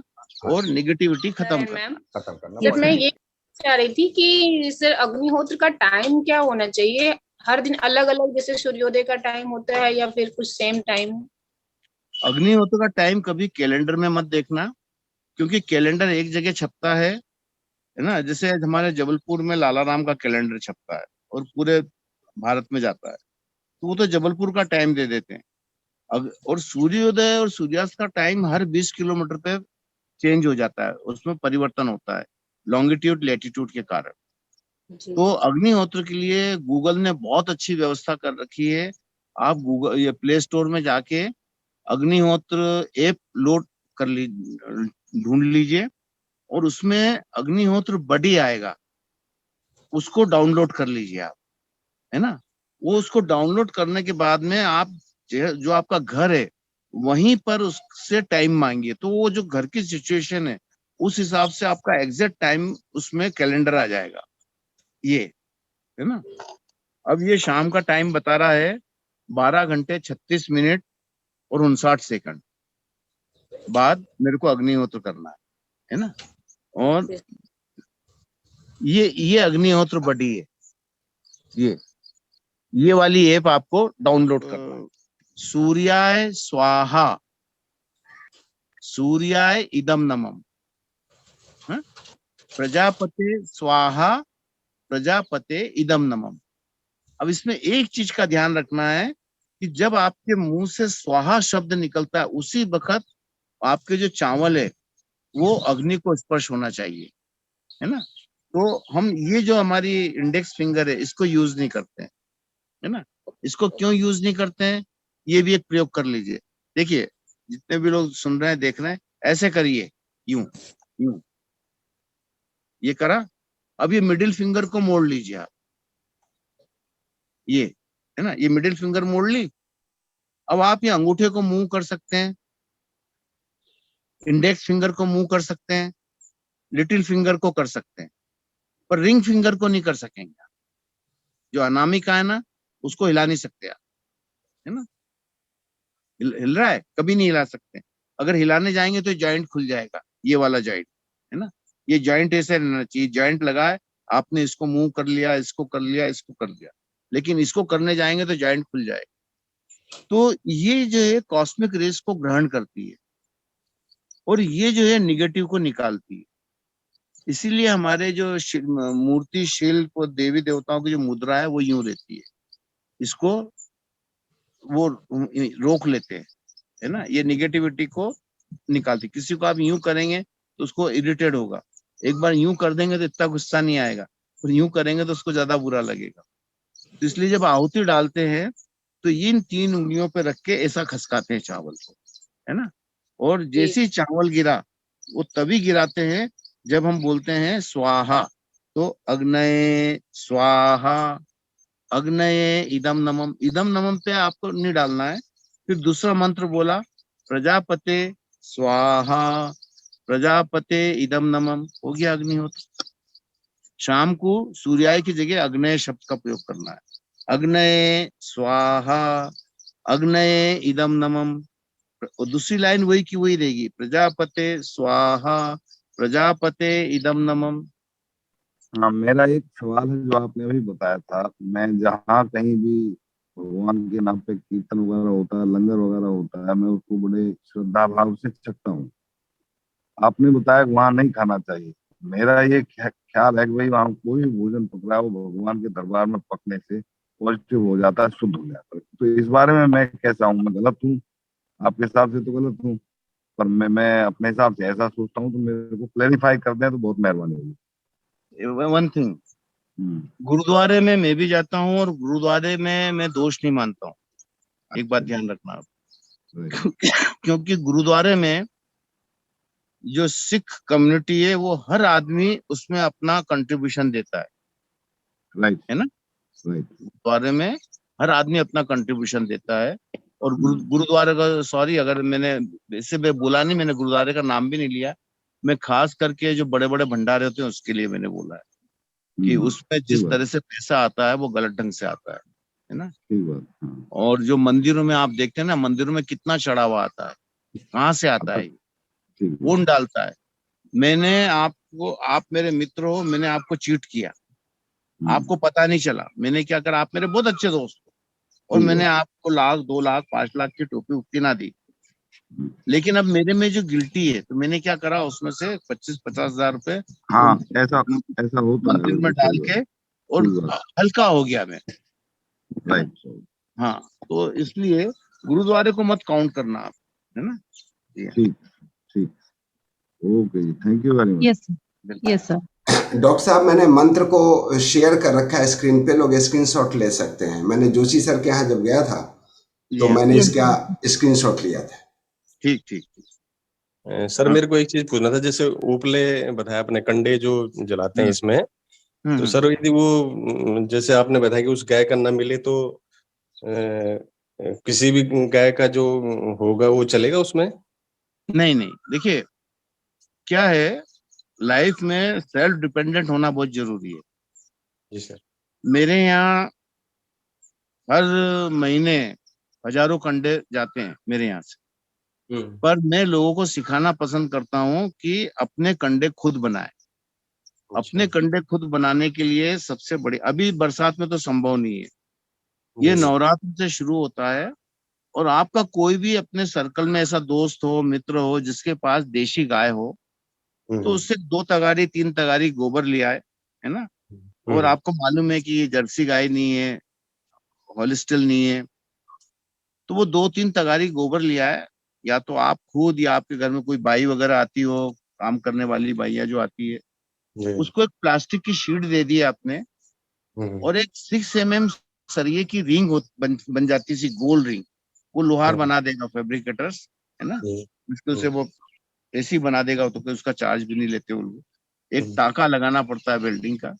S2: और निगेटिविटी खत्म करना।
S4: सर मैं ये चाह रही थी कि सर अग्निहोत्र का टाइम क्या होना चाहिए? हर दिन अलग अलग, जैसे सूर्योदय का टाइम होता है या फिर कुछ सेम टाइम?
S2: अग्निहोत्र का टाइम कभी कैलेंडर में मत देखना, क्योंकि कैलेंडर एक जगह छपता है ना। जैसे हमारे जबलपुर में लालाराम का कैलेंडर छपता है और पूरे भारत में जाता है, तो वो तो जबलपुर का टाइम दे देते हैं। और सूर्योदय और सूर्यास्त का टाइम हर 20 किलोमीटर पे चेंज हो जाता है, उसमें परिवर्तन होता है लॉन्गिट्यूड लैटिट्यूड के कारण। तो अग्निहोत्र के लिए गूगल ने बहुत अच्छी व्यवस्था कर रखी है। आप गूगल ये प्ले स्टोर में जाके अग्निहोत्र ऐप लोड कर ढूंढ लीजिए और उसमें अग्निहोत्र बडी आएगा, उसको डाउनलोड कर लीजिए आप, है ना। वो उसको डाउनलोड करने के बाद में आप जो आपका घर है वहीं पर उससे टाइम मांगिए, तो वो जो घर की सिचुएशन है उस हिसाब से आपका एग्जैक्ट टाइम उसमें कैलेंडर आ जाएगा, ये है ना। अब ये शाम का टाइम बता रहा है 12 घंटे 36 मिनट और 59 सेकंड बाद मेरे को अग्निहोत्र करना है ना। और ये अग्निहोत्र बडी है, ये वाली ऐप आपको डाउनलोड करना। सूर्याय स्वाहा सूर्याय इदम नमम, प्रजापते स्वाहा प्रजापते इदम नमम। अब इसमें एक चीज का ध्यान रखना है कि जब आपके मुंह से स्वाहा शब्द निकलता है उसी वक्त आपके जो चावल है वो अग्नि को स्पर्श होना चाहिए, है ना। तो हम ये जो हमारी इंडेक्स फिंगर है इसको यूज नहीं करते हैं, है ना। इसको क्यों यूज नहीं करते हैं, ये भी एक प्रयोग कर लीजिए। देखिए जितने भी लोग सुन रहे हैं देख रहे हैं, ऐसे करिए, यूं यूं, ये करा। अब ये मिडिल फिंगर को मोड़ लीजिए आप, ये है ना, ये मिडिल फिंगर मोड़ ली। अब आप ये अंगूठे को मूव कर सकते हैं, इंडेक्स फिंगर को मूव कर सकते हैं, लिटिल फिंगर को कर सकते हैं, पर रिंग फिंगर को नहीं कर सकेंगे। जो अनामिका है ना उसको हिला नहीं सकते आप, है ना। हिल रहा है, कभी नहीं हिला सकते। अगर हिलाने जाएंगे तो जॉइंट खुल जाएगा, ये वाला जॉइंट, है ना। ये जॉइंट ऐसे रहना चाहिए, जॉइंट लगा है, आपने इसको मूव कर लिया, इसको कर लिया, इसको कर लिया, लेकिन इसको करने जाएंगे तो जॉइंट खुल जाएगा। तो ये जो है कॉस्मिक रेस को ग्रहण करती है और ये जो है निगेटिव को निकालती है। इसीलिए हमारे जो मूर्ति शिल्प और देवी देवताओं की जो मुद्रा है वो यूं रहती है, इसको वो रोक लेते हैं, है ना। ये निगेटिविटी को निकालती। किसी को आप यूं करेंगे तो उसको इरिटेट होगा, एक बार यूं कर देंगे तो इतना गुस्सा नहीं आएगा, और यूं करेंगे तो उसको ज्यादा बुरा लगेगा। तो इसलिए जब आहुति डालते हैं तो इन 3 उंगलियों पे रख के ऐसा खसकाते हैं चावल को, है ना। और जैसे ही चावल गिरा वो तभी गिराते हैं जब हम बोलते हैं स्वाहा। तो अग्नये स्वाहा, अग्नये इदम नमम। इदम नमम पे आपको नहीं डालना है। फिर दूसरा मंत्र बोला प्रजापते स्वाहा प्रजापते इदम नमम, हो गया अग्निहोत्र। शाम को सूर्याय की जगह अग्नय शब्द का प्रयोग करना है। अग्नये स्वाहा अग्नये इदम नमम। और दूसरी लाइन वही की वही रहेगी, प्रजापते स्वाहा प्रजापते इदम नमम।
S5: हाँ, मेरा एक सवाल है जो आपने अभी बताया था। मैं जहाँ कहीं भी भगवान के नाम पे कीर्तन वगैरह होता है, लंगर वगैरह होता है, मैं उसको बड़े श्रद्धा भाव से छकता हूँ। आपने बताया कि वहाँ नहीं खाना चाहिए। मेरा ये ख्याल है कि भाई वहाँ कोई भी भोजन पक रहा है वो भगवान के दरबार में पकने से पॉजिटिव हो जाता है, शुद्ध हो जाता है। तो इस बारे में मैं कैसा हूँ? मैं गलत हूँ? आपके हिसाब से तो गलत हूँ, पर मैं अपने हिसाब से ऐसा सोचता हूँ। तो मेरे को क्लेरिफाई कर दें तो बहुत मेहरबानी होगी।
S2: वन थिंग, गुरुद्वारे में मैं भी जाता हूँ और गुरुद्वारे में मैं दोष नहीं मानता हूँ, एक बात ध्यान रखना आप। क्योंकि गुरुद्वारे में जो सिख कम्युनिटी है वो हर आदमी उसमें अपना कंट्रीब्यूशन देता है,
S5: राइट
S2: है ना।
S5: राइट।
S2: गुरुद्वारे में हर आदमी अपना कंट्रीब्यूशन देता है। और गुरुद्वारे का, सॉरी अगर मैंने इससे मैं बोला नहीं, मैंने गुरुद्वारे का नाम भी नहीं लिया। मैं खास करके जो बड़े बड़े भंडारे होते हैं उसके लिए मैंने बोला है कि उसमें जिस तरह से पैसा आता है वो गलत ढंग से आता है ना।
S5: ठीक बात। हाँ।
S2: और जो मंदिरों में आप देखते हैं ना, मंदिरों में कितना चढ़ा हुआ आता है, कहाँ से आता है, कौन डालता है। मैंने आपको, आप मेरे मित्र हो, मैंने आपको चीट किया, आपको पता नहीं चला। मैंने क्या करा, आप मेरे बहुत अच्छे दोस्त हो और मैंने आपको 1 लाख 2 लाख 5 लाख की टोपी उक्ति ना दी। लेकिन अब मेरे में जो गिल्टी है, तो मैंने क्या करा, उसमें से 25-50 हजार रुपए
S5: हाँ, ऐसा ऐसा होता है
S2: मंदिर में डाल के और हल्का हो गया मैं।
S5: राइट।
S2: हाँ, तो इसलिए गुरुद्वारे को मत काउंट करना आप, है ना।
S5: ठीक ठीक, okay, thank you very much.
S6: Yes sir.
S1: Doctor साहब, मैंने मंत्र को शेयर कर रखा है स्क्रीन पे, लोग स्क्रीनशॉट ले सकते हैं। मैंने जोशी सर के यहाँ जब गया था तो मैंने इसका स्क्रीनशॉट लिया था।
S2: ठीक ठीक।
S7: सर मेरे को एक चीज पूछना था, जैसे उपले बताया अपने कंडे जो जलाते हैं इसमें, तो सर यदि वो जैसे आपने बताया कि उस गाय का ना मिले तो किसी भी गाय का जो होगा वो चलेगा उसमें?
S2: नहीं नहीं, देखिए क्या है, लाइफ में सेल्फ डिपेंडेंट होना बहुत जरूरी है।
S7: जी सर।
S2: मेरे यहाँ हर महीने हजारों कंडे जाते हैं मेरे यहाँ से, पर मैं लोगों को सिखाना पसंद करता हूँ कि अपने कंडे खुद बनाए। अपने कंडे खुद बनाने के लिए सबसे बड़ी, अभी बरसात में तो संभव नहीं है, ये नवरात्र से शुरू होता है। और आपका कोई भी अपने सर्कल में ऐसा दोस्त हो, मित्र हो, जिसके पास देशी गाय हो, तो उससे 2 तगारी 3 तगारी गोबर लिया है ना। और आपको मालूम है कि ये जर्सी गाय नहीं है, हॉलिस्टल नहीं है, तो वो 2-3 तगारी गोबर लिया है। या तो आप खुद, या आपके घर में कोई बाई वगैरह आती हो, काम करने वाली बाइया जो आती है, उसको एक प्लास्टिक की शीट दे दी आपने, और एक 6 mm सरिये की रिंग बन जाती सी गोल रिंग, वो लोहार बना देगा फैब्रिकेटर्स, है ना। मुश्किल से वो ऐसी बना देगा, तो कोई उसका चार्ज भी नहीं लेते वो लोग। एक टाका लगाना पड़ता है वेल्डिंग का।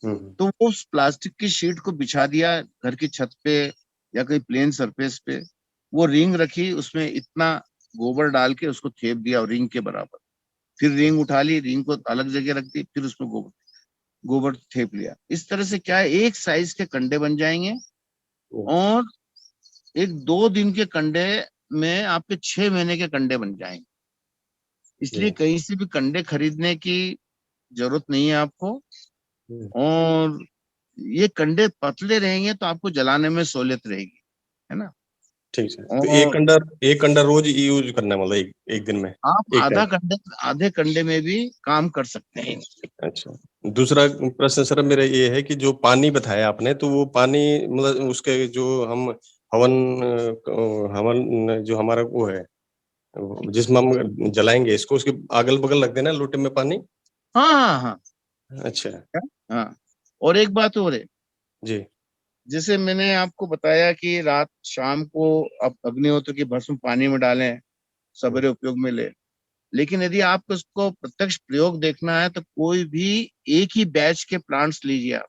S2: तो वो उस प्लास्टिक की शीट को बिछा दिया घर की छत पे या कहीं प्लेन सरफेस पे, वो रिंग रखी, उसमें इतना गोबर डाल के उसको थेप दिया रिंग के बराबर। फिर रिंग उठा ली, रिंग को अलग जगह रख दी, फिर उसमें गोबर थेप लिया। इस तरह से क्या है, एक साइज के कंडे बन जाएंगे। और 1-2 दिन के कंडे में आपके 6 महीने के कंडे बन जाएंगे। इसलिए कहीं से भी कंडे खरीदने की जरूरत नहीं है आपको। और ये कंडे पतले रहेंगे तो आपको जलाने में सहूलियत रहेगी, है ना।
S7: ठीक है, तो एक कंडा रोज यूज करना है, मतलब एक दिन में
S2: आप आधे कंडे में भी काम कर सकते हैं।
S7: अच्छा, दूसरा प्रश्न सर मेरा ये है कि जो पानी बताया आपने, तो वो पानी मतलब उसके जो हम हवन जो हमारा वो है जिसमें हम जलाएंगे इसको, उसके अगल बगल रख देना लोटे में पानी?
S2: हाँ।
S7: अच्छा।
S2: हाँ, और एक बात और है
S7: जी।
S2: जैसे मैंने आपको बताया कि रात शाम को आप अग्निहोत्र की भस्म पानी में डालें, सवेरे उपयोग में ले। लेकिन यदि आपको उसको प्रत्यक्ष प्रयोग देखना है तो कोई भी एक ही बैच के प्लांट्स लीजिए आप।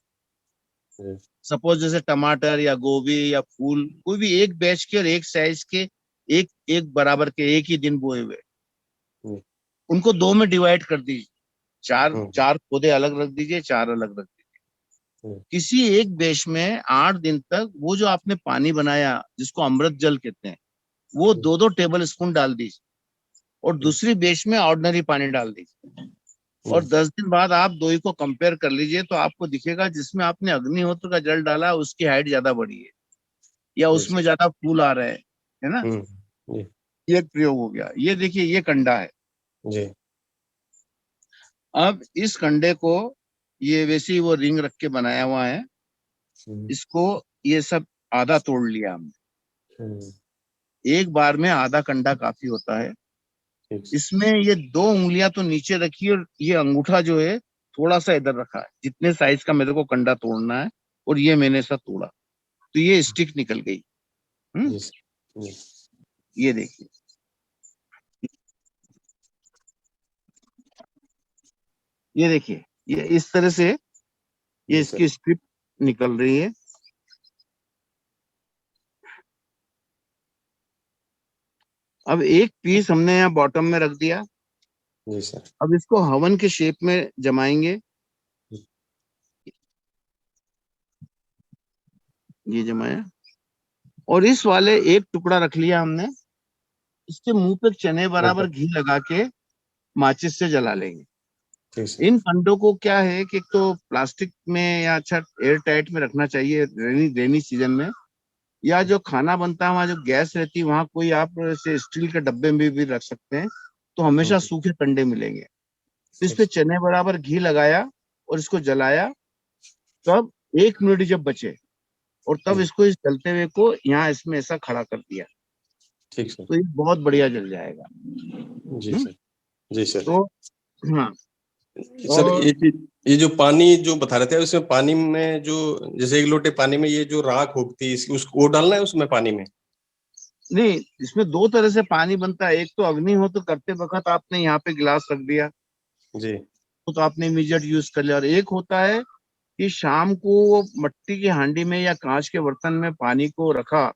S2: सपोज जैसे टमाटर या गोभी या फूल, कोई भी एक बैच के और एक साइज के, एक बराबर के, एक ही दिन बोए हुए, उनको 2 में डिवाइड कर दीजिए। 4 पौधे अलग रख दीजिए, 4 अलग रख दीजिए। किसी एक बेश में 8 दिन तक वो जो आपने पानी बनाया जिसको अमृत जल कहते हैं, वो 2-2 टेबल स्पून डाल दीजिए और दूसरी बेश में ऑर्डिनरी पानी डाल दीजिए और 10 दिन बाद आप दोई को कंपेयर कर लीजिए तो आपको दिखेगा जिसमें आपने अग्निहोत्र का जल डाला उसकी हाइट ज्यादा बढ़ी है या उसमें ज्यादा फूल आ रहे हैं, है ना। ये एक प्रयोग हो गया। ये देखिए ये कंडा है
S7: जी।
S2: अब इस कंडे को ये वैसे ही वो रिंग रख के बनाया हुआ है, इसको ये सब आधा तोड़ लिया हमने। एक बार में आधा कंडा काफी होता है। इसमें ये 2 उंगलियां तो नीचे रखी और ये अंगूठा जो है थोड़ा सा इधर रखा है, जितने साइज का मेरे को कंडा तोड़ना है, और ये मैंने सब तोड़ा तो ये स्टिक निकल गई। ये देखिए, ये देखिए, ये इस तरह से ये इसकी स्ट्रिप निकल रही है। अब एक पीस हमने यहाँ बॉटम में रख दिया।
S7: जी सर।
S2: अब इसको हवन के शेप में जमाएंगे। ये जमाया और इस वाले एक टुकड़ा रख लिया हमने, इसके मुंह पे चने बराबर घी लगा के माचिस से जला लेंगे। इन कंडों को क्या है कि एक तो प्लास्टिक में या अच्छा एयर टाइट में रखना चाहिए रेनी सीजन में, या जो खाना बनता है वहाँ जो गैस रहती है वहां कोई आप ऐसे स्टील के डब्बे में भी रख सकते हैं, तो हमेशा सूखे कंडे मिलेंगे। इस पे चने बराबर घी लगाया और इसको जलाया, तब 1 मिनट जब बचे और तब इसको इस जलते हुए को यहाँ इसमें ऐसा खड़ा कर दिया।
S7: ठीक सर।
S2: तो ये बहुत बढ़िया जल जाएगा।
S7: जी सर। जी सर।
S2: तो हाँ
S7: सर ये जो पानी जो बता रहे थे उसमें पानी में जो जैसे 1 लोटे पानी में ये जो राख होती है इसकी उसको वो डालना है उसमें पानी में?
S2: नहीं, इसमें 2 तरह से पानी बनता है। एक तो अग्निहोत्र करते वक्त आपने यहाँ पे गिलास रख दिया
S7: जी,
S2: तो आपने इमीडिएट यूज कर लिया, और एक होता है कि शाम को मट्टी की हांडी में या कांच के बर्तन में पानी को रखा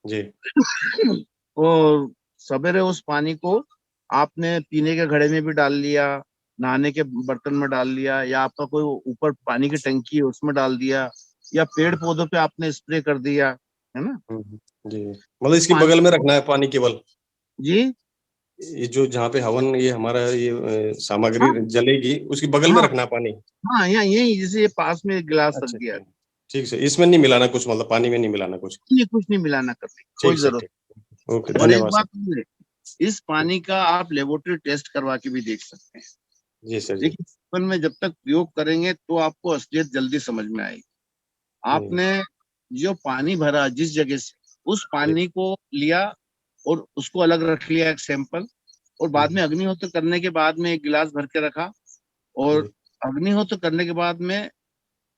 S7: जी।
S2: और सवेरे उस पानी को आपने पीने के घड़े में भी डाल लिया, नहाने के बर्तन में डाल लिया, या आपका कोई ऊपर पानी की टंकी है उसमें डाल दिया, या पेड़ पौधों पे आपने स्प्रे कर दिया, है ना।
S7: जी, मतलब इसके बगल में रखना है पानी केवल?
S2: जी,
S7: ये जो जहाँ पे हवन ये हमारा ये सामग्री जलेगी उसकी बगल में रखना है पानी?
S2: हाँ, यहाँ यही जैसे ये पास में एक गिलास रख
S7: अच्छा,
S2: दिया।
S7: ठीक है। इसमें नहीं मिलाना कुछ, मतलब पानी में नहीं मिलाना कुछ?
S2: ये कुछ नहीं मिलाना करने की कोई जरूरत।
S7: ओके,
S2: और एक
S7: धन्यवाद
S2: बात
S7: सर।
S2: है, इस पानी का आप लेबोरेटरी टेस्ट करवा के भी देख सकते हैं।
S7: जी सर। जी।
S2: देखिए, बचपन में जब तक प्रयोग करेंगे तो आपको असलियत जल्दी समझ में आएगी। आपने जो पानी भरा जिस जगह से, उस पानी को लिया और उसको अलग रख लिया एक सैंपल, और बाद में अग्निहोत्र करने के बाद में एक गिलास भर के रखा, और अग्निहोत्र करने के बाद में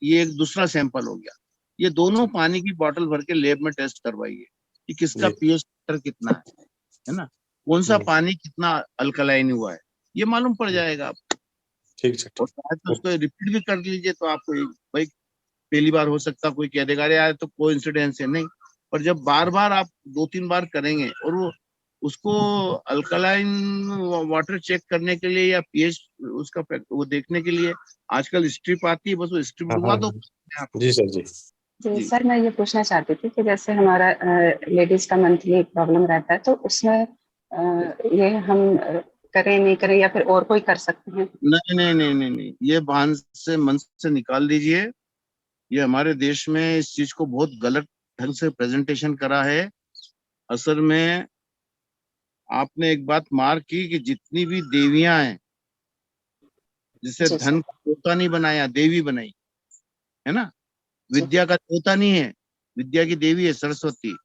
S2: ये एक दूसरा सैंपल हो गया। ये दोनों पानी की बोतल भर के लैब में टेस्ट करवाइए कि किसका पीएच कितना है ना, कौन सा पानी कितना अल्कलाइन हुआ है, ये मालूम पड़ जाएगा आपको।
S7: ठीक सर।
S2: और शायद तो उसको रिपीट भी कर लीजिए तो आपको भाई पहली बार हो सकता, कोई कह देगा अरे यार तो कोइंसिडेंस है, नहीं। पर जब बार बार आप 2-3 बार करेंगे और वो उसको अल्कलाइन वाटर चेक करने के लिए या पीएच उसका वो देखने के लिए आजकल स्ट्रिप आती है, बस वो स्ट्रिप डुबा दो।
S7: जी सर। जी
S6: जी सर, मैं ये पूछना चाहती थी कि जैसे हमारा लेडीज का मंथली प्रॉब्लम रहता है, तो उसमें ये हम करें नहीं करें या फिर और कोई कर सकते हैं?
S2: नहीं नहीं नहीं नहीं नहीं, ये बांध से मन से निकाल दीजिए। ये हमारे देश में इस चीज को बहुत गलत ढंग से प्रेजेंटेशन करा है। असल में आपने एक बात मार्क की कि जितनी भी देवियां हैं, जिसे धन का देवता नहीं बनाया, देवी बनाई है ना। विद्या का देवता नहीं है, विद्या की देवी है सरस्वती,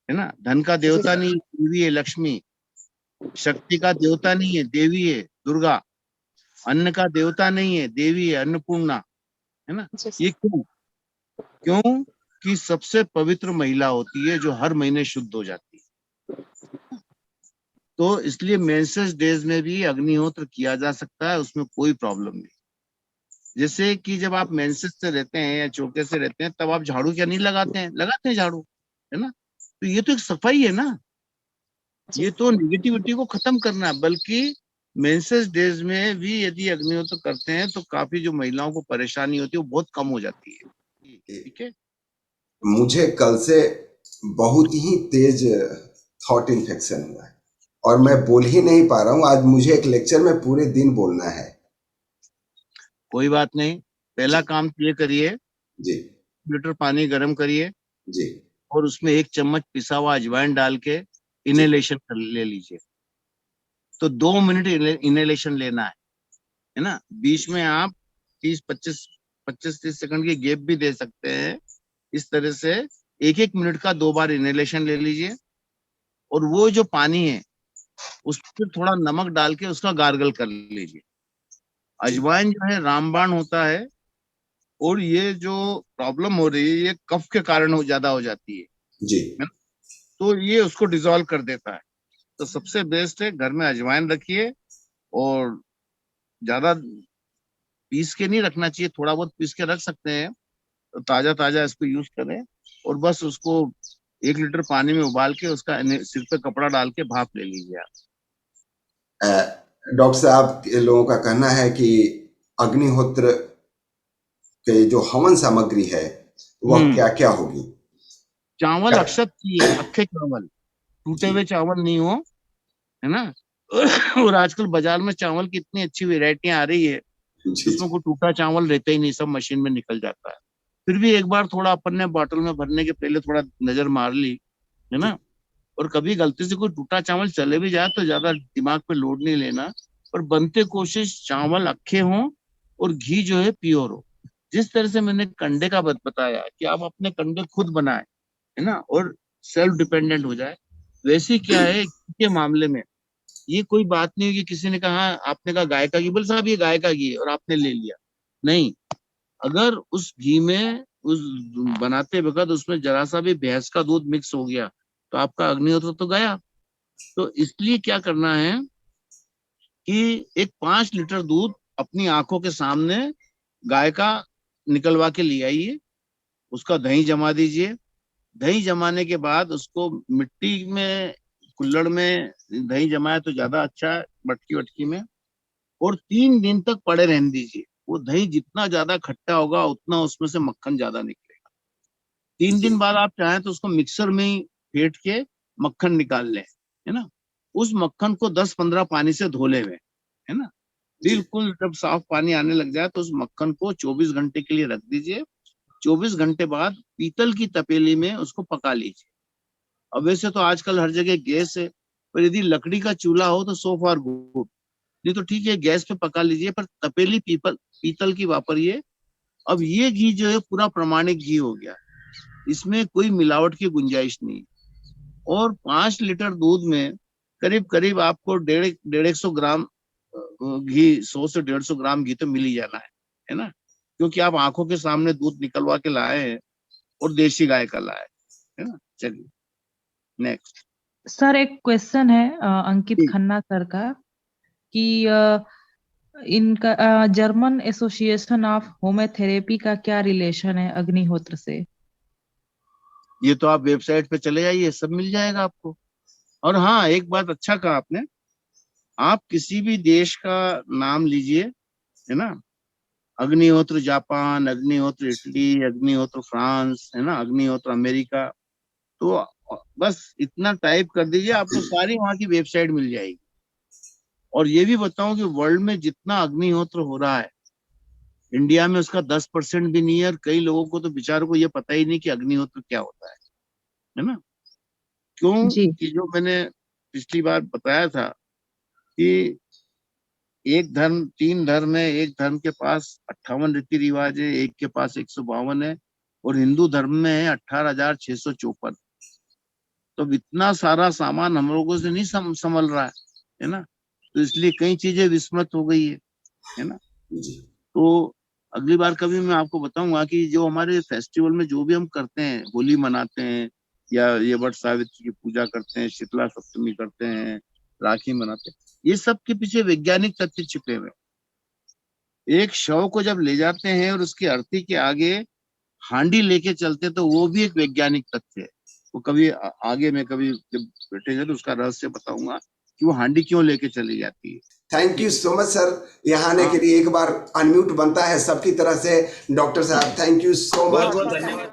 S2: है ना। धन का देवता नहीं है, देवी है लक्ष्मी। शक्ति का देवता नहीं है, देवी है दुर्गा। अन्न का देवता नहीं है, देवी है अन्नपूर्णा, है ना। ये क्यों कि सबसे पवित्र महिला होती है जो हर महीने शुद्ध हो जाती है। तो इसलिए मेंसेस डेज में भी अग्निहोत्र किया जा सकता है, उसमें कोई प्रॉब्लम नहीं। जैसे कि जब आप मेंसेस से रहते हैं या चौके से रहते हैं तब आप झाड़ू क्या नहीं लगाते हैं? लगाते हैं झाड़ू, है ना। तो ये तो एक सफाई है ना, ये तो निगेटिविटी को खत्म करना है। बल्कि मेंसेस डेज में भी यदि अग्निहोत्र करते हैं तो काफी जो महिलाओं को परेशानी होती है वो बहुत कम हो जाती है। ठीक है।
S1: मुझे कल से बहुत ही तेज थॉट इन्फेक्शन हुआ है और मैं बोल ही नहीं पा रहा हूँ। आज मुझे एक लेक्चर में पूरे दिन बोलना है।
S2: कोई बात नहीं, पहला काम तो ये करिए,
S1: जी
S2: 1 लीटर पानी गर्म करिए
S1: जी
S2: और उसमें 1 चम्मच पिसा हुआ अजवाइन डाल के
S1: जी
S2: इनहेलेशन ले लीजिए। तो 2 मिनट इनहेलेशन लेना है ना। बीच में आप 25-30 सेकंड की गैप भी दे सकते हैं। इस तरह से 1-1 मिनट का 2 बार इनहेलेशन ले लीजिए और वो जो पानी है उस पर थोड़ा नमक डाल के उसका गार्गल कर लीजिए। अजवाइन जो है रामबाण होता है और ये जो प्रॉब्लम हो रही है ये कफ के कारण ज्यादा हो जाती है
S1: जी
S2: ना? तो ये उसको डिसॉल्व कर देता है। तो सबसे बेस्ट है घर में अजवाइन रखिए और ज्यादा पीस के नहीं रखना चाहिए, थोड़ा बहुत पीस के रख सकते हैं। तो ताजा ताजा इसको यूज करें और बस उसको 1 लीटर पानी में उबाल के उसका सिर पे कपड़ा डाल के भाप ले लीजिए आप।
S1: डॉक्टर साहब, के लोगों का कहना है कि अग्निहोत्र के जो हवन सामग्री है वह क्या क्या होगी?
S2: चावल अक्षत चाहिए, अक्खे चावल, टूटे हुए चावल नहीं हो, है ना। और आजकल बाजार में चावल की इतनी अच्छी वेराइटियां आ रही है,
S1: जी
S2: उसमें कोई टूटा चावल रहता ही नहीं, सब मशीन में निकल जाता है। फिर भी एक बार थोड़ा अपन ने बॉटल में भरने के पहले थोड़ा नजर मार ली, है ना। और कभी गलती से कोई टूटा चावल चले भी जाए तो ज्यादा दिमाग पे लोड नहीं लेना, पर बनते कोशिश चावल अक्खे हों और घी जो है प्योर हो। जिस तरह से मैंने कंडे का बताया कि आप अपने कंडे खुद बनाए, है ना, और सेल्फ डिपेंडेंट हो जाए, वैसे क्या है के मामले में ये कोई बात नहीं है कि किसी ने कहा, आपने कहा गाय का घी, बोल साहब ये गाय का घी है और आपने ले लिया। नहीं, अगर उस घी में उस बनाते वक्त उसमें जरा सा भी भैंस का दूध मिक्स हो गया तो आपका अग्निहोत्र तो गया। तो इसलिए क्या करना है कि एक 5 लीटर दूध अपनी आंखों के सामने गाय का निकलवा के ले आइए, उसका दही जमा दीजिए। दही जमाने के बाद उसको मिट्टी में, कुल्हड़ में दही जमाए तो ज्यादा अच्छा है, मटकी वटकी में, और 3 दिन तक पड़े रहने दीजिए। वो दही जितना ज्यादा खट्टा होगा उतना उसमें से मक्खन ज्यादा निकलेगा। 3 दिन बाद आप चाहें तो उसको मिक्सर में ही फेंट के मक्खन निकाल लें, है ना। उस मक्खन को 10-15 पानी से धो ले हुए, है ना। बिल्कुल जब साफ पानी आने लग जाए तो उस मक्खन को 24 घंटे के लिए रख दीजिए। 24 घंटे बाद पीतल की तपेली में उसको पका लीजिए। अब वैसे तो आजकल हर जगह गैस है, पर यदि लकड़ी का चूल्हा हो तो सो फॉर गुड, नहीं तो ठीक है गैस पे पका लीजिए, पर तपेली पीतल की वापरिए। अब ये घी जो है पूरा प्रमाणिक घी हो गया, इसमें कोई मिलावट की गुंजाइश नहीं। और 5 लीटर दूध में करीब करीब आपको 150 ग्राम घी, 100 से 150 ग्राम घी तो मिल ही जाना है ना, क्योंकि आप आंखों के सामने दूध निकलवा के लाए हैं और देशी गाय का लाए, है ना। चलिए नेक्स्ट।
S8: सर एक क्वेश्चन है अंकित खन्ना सर का कि इनका जर्मन एसोसिएशन ऑफ होम्योथेरेपी का क्या रिलेशन है अग्निहोत्र से?
S2: ये तो आप वेबसाइट पे चले जाइए, सब मिल जाएगा आपको। और हाँ, एक बात अच्छा कहा आपने, आप किसी भी देश का नाम लीजिए, है ना, अग्निहोत्र जापान, अग्निहोत्र इटली, अग्निहोत्र फ्रांस, है ना, अग्निहोत्र अमेरिका, तो बस इतना टाइप कर दीजिए, आपको सारी वहां की वेबसाइट मिल जाएगी। और ये भी बताऊं कि वर्ल्ड में जितना अग्निहोत्र हो रहा है, इंडिया में उसका 10% भी नहीं है। और कई लोगों को तो बेचारों को ये पता ही नहीं कि अग्निहोत्र क्या होता है ना। क्यों कि जो मैंने पिछली बार बताया था कि एक धर्म, 3 धर्म है, एक धर्म के पास 58 रीति रिवाज है, एक के पास 152 है, और हिंदू धर्म में है 18,654। तो इतना सारा सामान हम लोगों से नहीं संभल रहा है ना। तो इसलिए कई चीजें विस्मृत हो गई है ना। तो अगली बार कभी मैं आपको बताऊंगा कि जो हमारे फेस्टिवल में जो भी हम करते हैं, होली मनाते हैं या ये वट सावित्री की पूजा करते हैं, शीतला सप्तमी करते हैं, राखी मनाते हैं, ये सब के पीछे वैज्ञानिक तथ्य छिपे हुए। एक शव को जब ले जाते हैं और उसकी अर्थी के आगे हांडी लेके चलते, तो वो भी एक वैज्ञानिक तथ्य है। वो कभी आगे में कभी जब बैठेंगे तो उसका रहस्य बताऊंगा कि वो हांडी क्यों लेके चली जाती है।
S1: Thank you so much sir, यहाँ आने के लिए। एक बार अनम्यूट बनता है सबकी तरह से। डॉक्टर साहब थैंक यू सो
S2: बहुत
S1: मच।
S2: बहुत धन्यवाद।